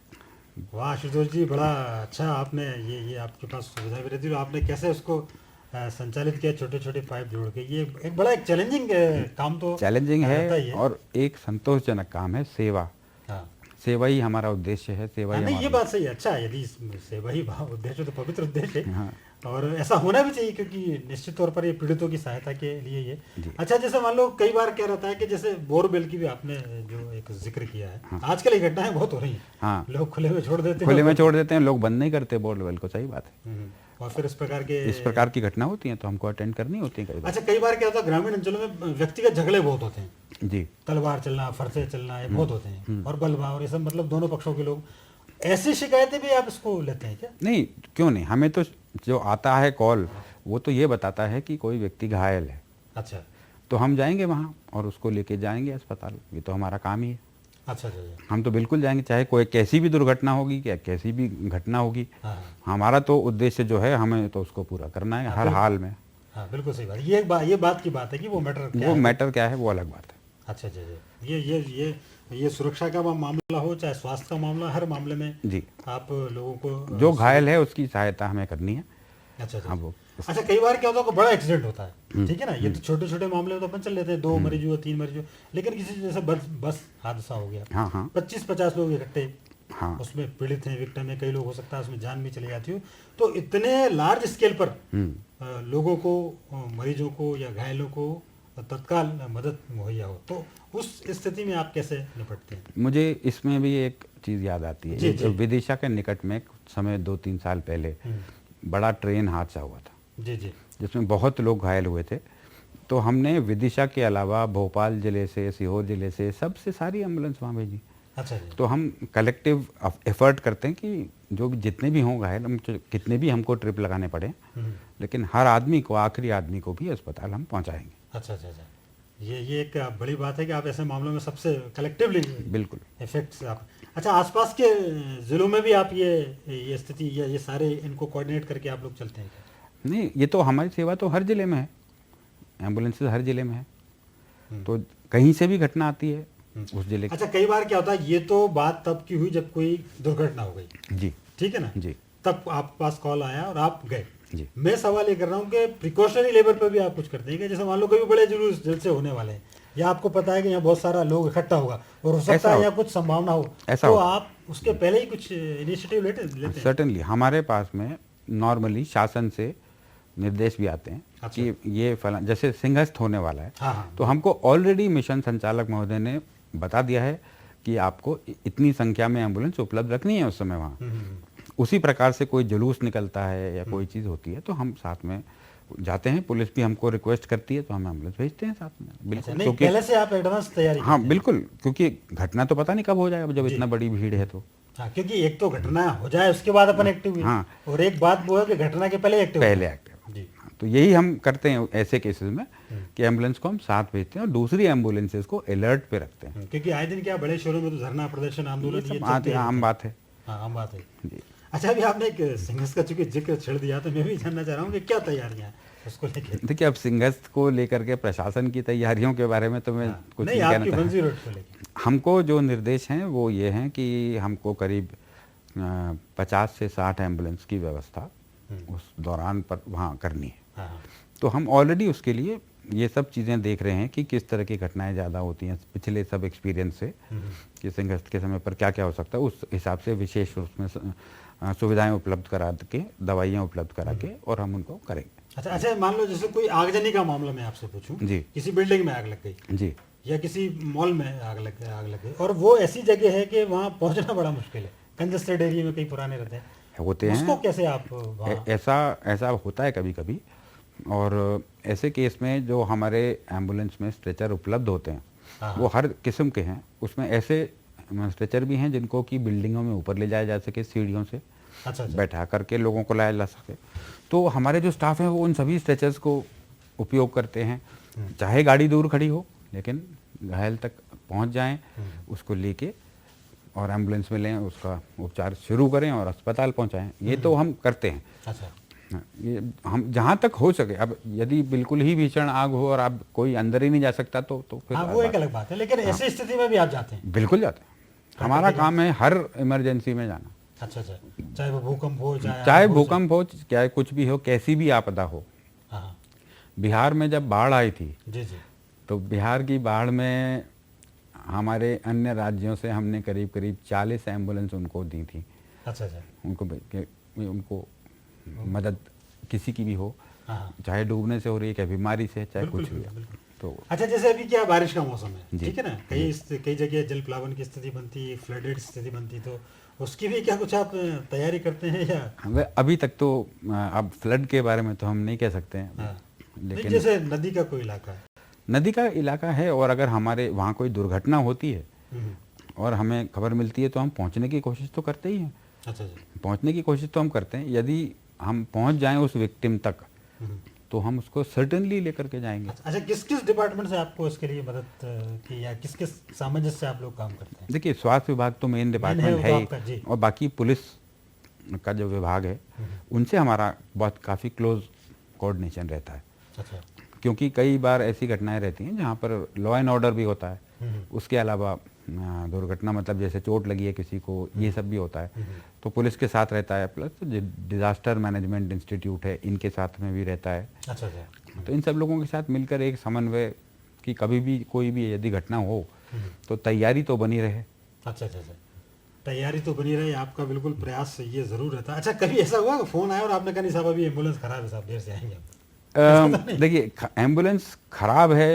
वाह आशुतोष जी, बड़ा अच्छा आपने ये आपके पास सुविधा भी रहती है, आपने कैसे उसको संचालित किया, छोटे छोटे पाइप जोड़ के। ये एक बड़ा एक चैलेंजिंग काम तो चैलेंजिंग रहता ही है, और एक संतोषजनक काम है। सेवा, हाँ सेवा ही हमारा उद्देश्य है, सेवा ही नहीं, ये हमारा। बात सही है। अच्छा, यदि सेवा ही भाव उद्देश्य तो पवित्र उद्देश्य है, हाँ। और ऐसा होना भी चाहिए, क्योंकि निश्चित तौर पर ये पीड़ितों की सहायता के लिए ये। जी। अच्छा, जैसे मान लो कई बार क्या रहता है कि जैसे बोरवेल की भी आपने जो एक जिक्र किया है, आजकल ये घटनाएं बहुत हो रही हैं। हाँ। लोग खुले में छोड़ देते खुले हैं, में छोड़ देते हैं, लोग बंद नहीं करते बोरवेल को, सही बात है। और फिर इस प्रकार की घटना होती है तो हमको अटेंड करनी होती है कई बार। अच्छा, कई बार क्या होता है, ग्रामीण अंचलों में व्यक्तिगत झगड़े बहुत होते हैं, जी, तलवार चलना, फरसे चलना, ये बहुत होते हैं, और बलवा, और ये सब, मतलब दोनों पक्षों के लोग। ऐसी शिकायतें भी आप इसको लेते हैं क्या? नहीं, क्यों नहीं, हमें तो जो आता है कॉल, वो तो ये बताता है कि कोई व्यक्ति घायल है, अच्छा तो हम जाएंगे वहाँ और उसको लेके जाएंगे अस्पताल। ये तो हमारा काम ही है। अच्छा अच्छा। हम तो बिल्कुल जाएंगे, चाहे कोई कैसी भी दुर्घटना होगी, क्या कैसी भी घटना होगी। हाँ हमारा तो उद्देश्य जो है, हमें तो उसको पूरा करना है हर हाल में। हाँ, बिल्कुल सही बात। ये बात की बात है कि वो मैटर क्या वो है। मैटर क्या है वो अलग बात है। अच्छा अच्छा अच्छा। ये सुरक्षा का मामला हो, चाहे स्वास्थ्य का मामला, हर मामले में जी, आप लोगों को जो घायल है उसकी सहायता हमें करनी है। अच्छा अच्छा। हाँ, वो अच्छा, कई बार क्या होता है कि बड़ा एक्सीडेंट होता है, ठीक है ना, ये तो छोटे छोटे मामले में तो अपन चल लेते हैं, 2 मरीज हुए, 3 मरीज हुए, लेकिन किसी जैसे बस हादसा हो गया, हाँ हाँ 25-50 लोग इकट्ठे, हाँ उसमें पीड़ित हैं, विक्टिम है, कई लोग हो सकता है उसमें जान भी चली जाती हो, तो इतने लार्ज स्केल पर लोगों को, मरीजों को या घायलों को तत्काल मदद मुहैया हो, तो उस स्थिति में आप कैसे निपटते हैं? मुझे इसमें भी एक चीज़ याद आती है। जी, एक जी। विदिशा के निकट में कुछ समय 2-3 साल पहले बड़ा ट्रेन हादसा हुआ था, जी जी जिसमें बहुत लोग घायल हुए थे। तो हमने विदिशा के अलावा भोपाल ज़िले से, सीहोर ज़िले से, सबसे सारी एम्बुलेंस वहाँ भेजी। अच्छा जी, तो हम कलेक्टिव एफर्ट करते हैं कि जो भी जितने भी हों घायल, हम कितने भी हमको ट्रिप लगाने पड़े, लेकिन हर आदमी को, आखिरी आदमी को भी अस्पताल हम पहुँचाएँगे। अच्छा अच्छा अच्छा, ये एक बड़ी बात है कि आप ऐसे मामलों में सबसे कलेक्टिवली बिल्कुल। इफेक्ट्स आप, अच्छा, आसपास के ज़िलों में भी आप ये स्थिति या ये सारे इनको कोऑर्डिनेट करके आप लोग चलते हैं क्या? नहीं, ये तो हमारी सेवा तो हर ज़िले में है, एम्बुलेंसेज हर ज़िले में है, तो कहीं से भी घटना आती है उस ज़िले की। अच्छा, कई बार क्या होता है, ये तो बात तब की हुई जब कोई दुर्घटना हो गई, जी ठीक है ना, जी तब आपके पास कॉल आया और आप गए। जी। मैं सवाल ये कर रहा हूँ कि प्रिकॉशनरी लेवल पर भी आप कुछ करते हैं कि जैसे मान लो कभी बड़े जुलूस जलसे होने वाले हैं, या आपको पता है कि यहाँ बहुत सारा लोग इकट्ठा होगा और हो सकता ऐसा है हो- यहाँ कुछ संभावना हो, ऐसा तो हो। आप उसके पहले ही कुछ इनिशिएटिव लेते हैं? सर्टेनली हमारे पास में नॉर्मली शासन से निर्देश भी आते हैं अच्छा। कि ये फला, जैसे सिंहस्थ होने वाला है, हाँ, हाँ। तो हमको ऑलरेडी मिशन संचालक महोदय ने बता दिया है कि आपको इतनी संख्या में एम्बुलेंस उपलब्ध रखनी है उस समय वहाँ। उसी प्रकार से कोई जुलूस निकलता है या कोई चीज़ होती है तो हम साथ में जाते हैं, पुलिस भी हमको रिक्वेस्ट करती है तो हम एम्बुलेंस भेजते हैं साथ में। अच्छा, बिल्कुल, नहीं, पहले से आप एडवांस तैयारी हाँ करते हैं। बिल्कुल, क्योंकि घटना तो पता नहीं कब हो जाएगा जब इतना बड़ी भीड़ है तो। हाँ, क्योंकि एक तो घटना हो जाए उसके बाद अपन एक्टिव हुए, हाँ। और एक बात वो है कि घटना के पहले एक्टिव पहले एक्टिव। जी। तो यही हम करते हैं ऐसे केसेस में कि एम्बुलेंस को हम साथ भेजते हैं और दूसरी एम्बुलेंसेस को अलर्ट पे रखते हैं। क्योंकि आए दिन क्या बड़े शहरों में तो धरना प्रदर्शन आंदोलन ये ये सब चलते आम रहते बात है। हैं। हाँ, आम बात है। जी। अच्छा, अभी आपने एक सिंहस्थ का चूंकि जिक्र छेड़ दिया तो मैं भी जानना चाह रहा हूँ कि क्या तैयारियां हैं उसको लेके? देखिए, अब सिंहस्थ को लेकर के प्रशासन की तैयारियों के बारे में तो मैं कुछ नहीं, नहीं आपकी कहना 1 रोड को लेके। हमको जो निर्देश हैं वो ये हैं कि हमको करीब 50 से 60 एम्बुलेंस की व्यवस्था उस दौरान पर वहाँ करनी है। हाँ, हाँ। तो हम ऑलरेडी उसके लिए ये सब चीज़ें देख रहे हैं कि किस तरह की घटनाएं ज़्यादा होती हैं पिछले सब एक्सपीरियंस से, कि सिंहस्थ के समय पर क्या क्या हो सकता है, उस हिसाब से विशेष उसमें सुविधाएं उपलब्ध करा के, दवाइयाँ उपलब्ध करा के, और हम उनको करेंगे। अच्छा, मान लो जैसे कोई आगजनी का मामला मैं आपसे पूछूं, जी। किसी बिल्डिंग में आग लग गई जी या किसी मॉल में आग लग गई और वो ऐसी जगह है कि वहाँ पहुँचना बड़ा मुश्किल है, कंजस्टेड एरिया में कई पुराने रहते हैं, होते हैं, उसको कैसे आप वहाँ? ऐसा होता है कभी कभी। और ऐसे केस में जो हमारे एम्बुलेंस में स्ट्रेचर उपलब्ध होते हैं हाँ। वो हर किस्म के हैं। उसमें ऐसे स्ट्रेचर भी हैं जिनको कि बिल्डिंगों में ऊपर ले जाया जा सके, सीढ़ियों से अच्छा, बैठा करके लोगों को लाया जा सके। तो हमारे जो स्टाफ हैं वो उन सभी स्ट्रेचर्स को उपयोग करते हैं, चाहे गाड़ी दूर खड़ी हो, लेकिन घायल तक पहुंच जाएं, उसको लेके और एम्बुलेंस में लें, उसका उपचार शुरू करें और अस्पताल पहुंचाएं। ये तो हम करते हैं। अच्छा, ये हम जहाँ तक हो सके। अब यदि बिल्कुल ही भीषण आग हो और आप कोई अंदर ही नहीं जा सकता तो फिर हाँ, वो एक अलग बात है, लेकिन ऐसी स्थिति में भी आप जाते हैं? बिल्कुल जाते हैं। हमारा काम है हर इमरजेंसी में जाना। अच्छा, चाहे वो भूकंप हो, चाहे भूकंप हो, चाहे कुछ भी हो, कैसी भी आपदा हो। हाँ, बिहार में जब बाढ़ आई थी जी जी, तो बिहार की बाढ़ में हमारे अन्य राज्यों से हमने करीब करीब 40 एम्बुलेंस उनको दी थी। अच्छा, उनको मदद किसी की भी हो, हाँ, चाहे डूबने से हो रही है, चाहे बीमारी से, चाहे बिल्कुल, कुछ भी बिल्कुल, हो। तो अच्छा, जैसे अभी क्या बारिश का मौसम है, जी। ठीक है ना, कई जगह जल प्लावन की स्थिति बनती, फ्लडेड स्थिति बनती, तो उसकी भी क्या कुछ आप तैयारी करते हैं या? अभी तक तो अब फ्लड के बारे में तो हम नहीं कह सकते हैं। हाँ। लेकिन जैसे नदी का कोई इलाका है, नदी का इलाका है और अगर हमारे वहाँ कोई दुर्घटना होती है और हमें खबर मिलती है तो हम पहुँचने की कोशिश तो करते ही हैं। अच्छा, पहुँचने की कोशिश तो हम करते हैं। यदि हम पहुँच जाएं उस विक्टिम तक तो हम उसको सर्टेनली लेकर के जाएंगे। अच्छा, किस किस डिपार्टमेंट से आपको इसके लिए मदद की या किस किस सामंजस्य से आप लोग काम करते हैं? देखिए, स्वास्थ्य विभाग तो मेन डिपार्टमेंट वो है तो ही, आपका, जी। और बाकी पुलिस का जो विभाग है उनसे हमारा बहुत काफ़ी क्लोज कोऑर्डिनेशन रहता है। अच्छा, क्योंकि कई बार ऐसी घटनाएं रहती हैं जहाँ पर लॉ एंड ऑर्डर भी होता है, उसके अलावा दुर्घटना मतलब जैसे चोट लगी है किसी को, ये सब भी होता है, तो पुलिस के साथ रहता है, प्लस डिजास्टर मैनेजमेंट इंस्टीट्यूट है, इनके साथ में भी रहता है। अच्छा अच्छा। तो इन सब लोगों के साथ मिलकर एक समन्वय कि कभी भी कोई भी यदि घटना हो तो तैयारी तो बनी रहे। अच्छा अच्छा अच्छा, तैयारी तो बनी रही, आपका बिल्कुल प्रयास ये जरूर रहता है। अच्छा, कभी ऐसा हुआ फोन आया और आपने कहा नहीं साहब अभी एम्बुलेंस खराब है साहब, देर से आएंगे हम? देखिए एम्बुलेंस खराब है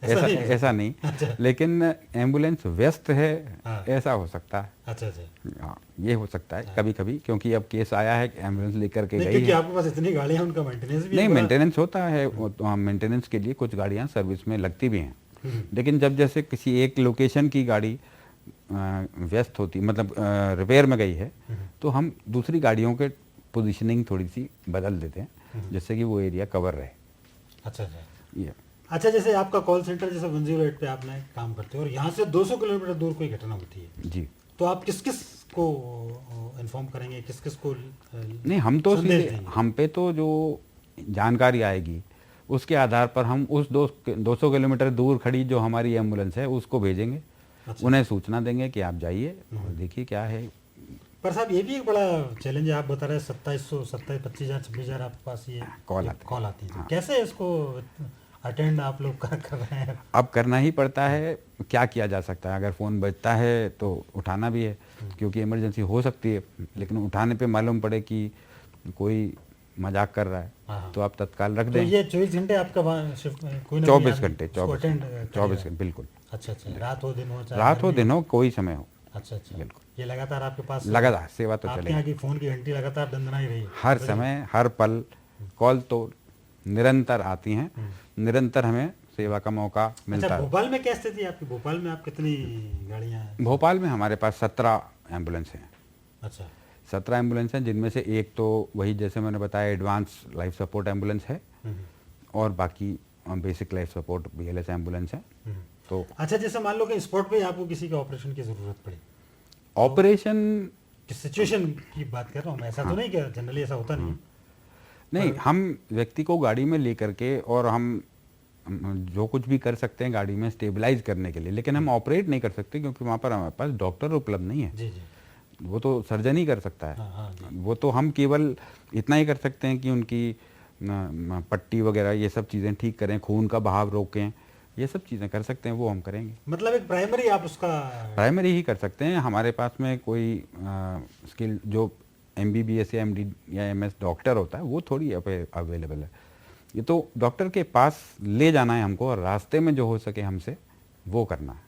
ऐसा नहीं, अच्छा। लेकिन एम्बुलेंस व्यस्त है, हाँ। ऐसा हो सकता है। अच्छा अच्छा। हाँ, ये हो सकता है कभी कभी, क्योंकि अब केस आया है कि एम्बुलेंस लेकर के नहीं, गई क्योंकि है। आपके पास इतनी गाड़ियां, उनका मेंटेनेंस भी नहीं, बड़ा- मेंटेनेंस होता है, मेंटेनेंस के लिए कुछ गाड़ियां सर्विस में लगती भी हैं, लेकिन जब जैसे किसी एक लोकेशन की गाड़ी व्यस्त होती, मतलब रिपेयर में गई है, तो हम दूसरी गाड़ियों के पोजीशनिंग थोड़ी सी बदल देते हैं जिससे कि वो एरिया कवर रहे। अच्छा अच्छा। ये अच्छा, जैसे आपका कॉल सेंटर जैसे 108 पे आपने काम करते हो और यहाँ से 200 किलोमीटर दूर कोई घटना होती है, जी, तो आप किस किस को इन्फॉर्म करेंगे, किस किस को नहीं हम तो संदेश सीधे देंगे? हम पे तो जो जानकारी आएगी उसके आधार पर हम उस 200 किलोमीटर दूर खड़ी जो हमारी एम्बुलेंस है उसको भेजेंगे। अच्छा। उन्हें सूचना देंगे कि आप जाइए और देखिए क्या है। पर साहब ये भी एक बड़ा चैलेंज है, आप बता रहे हैं 2700 27 25,000 26,000 आपके पास ये कॉल आते हैं। कॉल आती है, हाँ। कैसे इसको अटेंड आप लोग कर रहे हैं? अब करना ही पड़ता है, क्या किया जा सकता है, अगर फ़ोन बजता है तो उठाना भी है क्योंकि इमरजेंसी हो सकती है, लेकिन उठाने पे मालूम पड़े कि कोई मजाक कर रहा है हाँ। तो आप तत्काल रख तो दें। ये 24 घंटे आपका वहाँ शिफ्ट कोई ना 24 घंटे 24 24 घंटे बिल्कुल, अच्छा अच्छा, रात हो दिन हो चाहे रात हो गर्मी दिन हो कोई समय हो, अच्छा अच्छा, बिल्कुल। ये लगातार आपके पास लगातार सेवा तो आपके चलेगी यहाँ की फोन की घंटी लगातार दंदना ही रही है हर समय हर पल। कॉल तो निरंतर आती हैं, निरंतर हमें सेवा का मौका मिलता अच्छा, है। भोपाल में क्या स्थिति है आपकी? भोपाल में आप कितनी गाड़ियाँ हैं? भोपाल में हमारे पास 17 एम्बुलेंस हैं। अच्छा 17 एम्बुलेंस हैं, जिनमें से एक तो वही जैसे मैंने बताया एडवांस लाइफ सपोर्ट एम्बुलेंस है और बाकी basic life support BLS ambulance है। तो अच्छा, जैसे मान लो कि स्पॉट पे आपको किसी के ऑपरेशन की जरूरत पड़ी, ऑपरेशन किस सिचुएशन की बात कर रहा हूँ मैं, ऐसा तो नहीं कि जनरली ऐसा होता नहीं है। नहीं, हम व्यक्ति को गाड़ी में लेकर के और हम जो कुछ भी कर सकते हैं गाड़ी में स्टेबलाइज करने के लिए, लेकिन हम ऑपरेट नहीं कर सकते क्योंकि वहाँ पर हमारे पास डॉक्टर उपलब्ध नहीं है। जी जी वो तो सर्जन ही कर सकता है। हाँ हाँ जी। वो तो हम केवल इतना ही कर सकते हैं कि उनकी पट्टी वगैरह ये सब चीज़ें ठीक करें, खून का बहाव रोकें, ये सब चीज़ें कर सकते हैं, वो हम करेंगे। मतलब एक प्राइमरी आप उसका प्राइमरी ही कर सकते हैं। हमारे पास में कोई स्किल जो MBBS या MD या MS डॉक्टर होता है वो थोड़ी अवेलेबल है। ये तो डॉक्टर के पास ले जाना है हमको और रास्ते में जो हो सके हमसे वो करना है।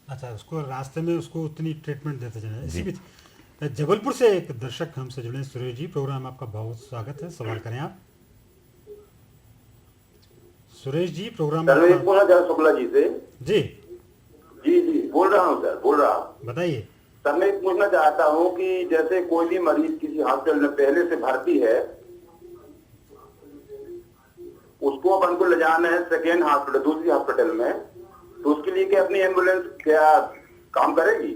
अच्छा, उसको रास्ते में उसको उतनी ट्रीटमेंट देते जाना। इसी बीच जबलपुर से एक दर्शक हमसे जुड़े, सुरेश जी, प्रोग्राम आपका बहुत स्वागत है, सवाल करें आप। सुरेश जी, प्रोग्राम सर मैं आपका- पूछना चाहता शुक्ला जी से। जी जी जी बोल रहा हूँ सर, बोल रहा हूँ बताइए। सर। मैं पूछना चाहता हूँ कि जैसे कोई भी मरीज किसी हॉस्पिटल में पहले से भर्ती है, उसको अपन को ले जाना है सेकेंड हॉस्पिटल, दूसरी हॉस्पिटल में, तो उसके लिए क्या अपनी एम्बुलेंस क्या काम करेगी?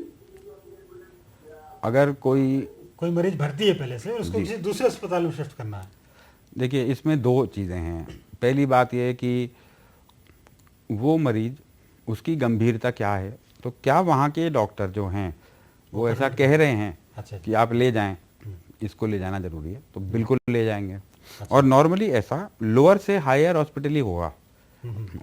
अगर कोई मरीज भर्ती है पहले से और उसको जी। किसी दूसरे अस्पताल में शिफ्ट करना है, देखिए इसमें दो चीज़ें हैं। पहली बात यह है कि वो मरीज उसकी गंभीरता क्या है, तो क्या वहाँ के डॉक्टर जो हैं वो ऐसा कह रहे हैं अच्छा कि आप ले जाएं, इसको ले जाना जरूरी है, तो बिल्कुल ले जाएंगे। और नॉर्मली ऐसा लोअर से हायर हॉस्पिटल ही होगा।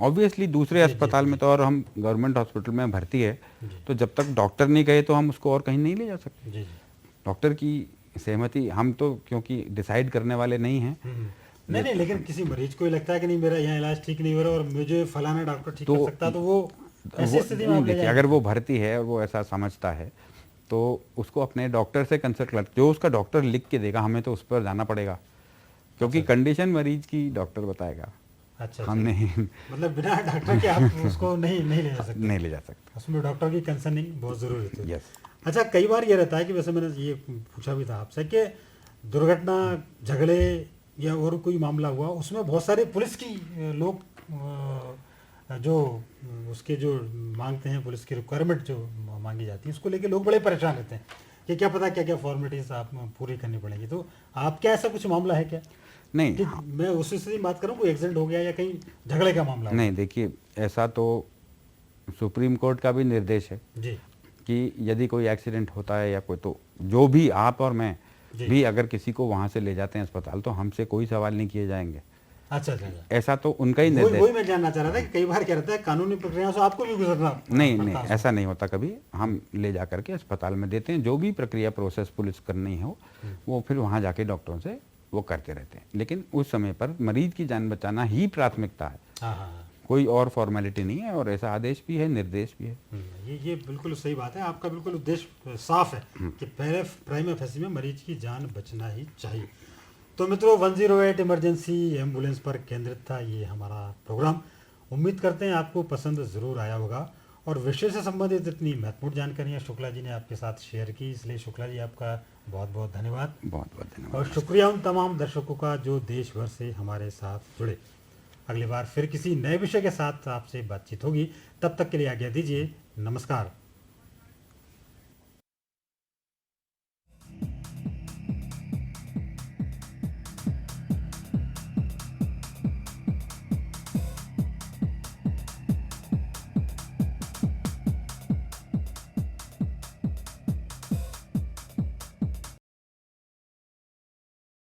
ऑब्वियसली दूसरे अस्पताल में तो, और हम गवर्नमेंट हॉस्पिटल में भर्ती है तो जब तक डॉक्टर नहीं कहे तो हम उसको और कहीं नहीं ले जा सकते। जी जी। डॉक्टर की सहमति हम तो क्योंकि डिसाइड करने वाले नहीं हैं। नहीं नहीं, लेकिन किसी मरीज को ही लगता है कि नहीं मेरा यहाँ इलाज ठीक नहीं हो रहा और मुझे फलाना डॉक्टर ठीक कर सकता है, तो वो ऐसी स्थिति में आप ले देखिए जाएंगे। अगर वो भर्ती है और वो ऐसा समझता है तो उसको अपने डॉक्टर से कंसल्ट कर, जो उसका डॉक्टर लिख के देगा हमें तो उस पर जाना पड़ेगा, क्योंकि कंडीशन मरीज की डॉक्टर बताएगा। अच्छा हम नहीं मतलब बिना डॉक्टर के आप उसको नहीं ले जा सकते, नहीं ले जा सकते। उसमें डॉक्टर की कंसर्निंग बहुत जरूरी होती है। यस। अच्छा, कई बार ये रहता है कि वैसे मैंने ये पूछा भी था आपसे कि दुर्घटना, झगड़े या और कोई मामला हुआ, उसमें बहुत सारे पुलिस की लोग जो उसके जो मांगते हैं, पुलिस की रिक्वायरमेंट जो मांगी जाती है, उसको लेके लोग बड़े परेशान रहते हैं कि क्या पता क्या क्या फॉर्मेलिटीज आप पूरी करनी पड़ेगी। तो आप क्या ऐसा कुछ मामला है क्या? नहीं कि मैं उस स्थिति में बात करूं, कोई एक्सीडेंट हो गया या कहीं झगड़े का मामला हो? नहीं, देखिए ऐसा तो सुप्रीम कोर्ट का भी निर्देश है जी कि यदि कोई एक्सीडेंट होता है या कोई, तो जो भी आप और मैं जी। भी अगर किसी को वहाँ से ले जाते हैं अस्पताल, तो हमसे कोई सवाल नहीं किए जाएंगे। अच्छा अच्छा अच्छा। ऐसा तो उनका ही वही निर्देश। मैं जानना चाह रहा था कि कई बार क्या रहता है कानूनी प्रक्रियाओं से आपको भी गुजरना नहीं नहीं, पड़ता है। ऐसा नहीं होता कभी। हम ले जा करके अस्पताल में देते हैं, जो भी प्रक्रिया प्रोसेस पुलिस करनी हो वो फिर वहाँ जाके डॉक्टरों से वो करते रहते हैं। लेकिन उस समय पर मरीज की जान बचाना ही प्राथमिकता है, हाँ हाँ हाँ। कोई और फॉर्मेलिटी नहीं है। और ऐसा आदेश भी है, निर्देश भी है। ये बिल्कुल सही बात है। आपका बिल्कुल उद्देश्य साफ है कि पहले प्राइम फेसी में मरीज की जान बचना ही चाहिए। तो मित्रों, 108 इमरजेंसी एम्बुलेंस पर केंद्रित था ये हमारा प्रोग्राम। उम्मीद करते हैं आपको पसंद ज़रूर आया होगा और विषय से संबंधित इतनी महत्वपूर्ण जानकारियाँ शुक्ला जी ने आपके साथ शेयर की, इसलिए शुक्ला जी आपका बहुत बहुत धन्यवाद। बहुत बहुत धन्यवाद। और शुक्रिया उन तमाम दर्शकों का जो देश भर से हमारे साथ जुड़े। अगली बार फिर किसी नए विषय के साथ आपसे बातचीत होगी, तब तक के लिए आज्ञा दीजिए। नमस्कार।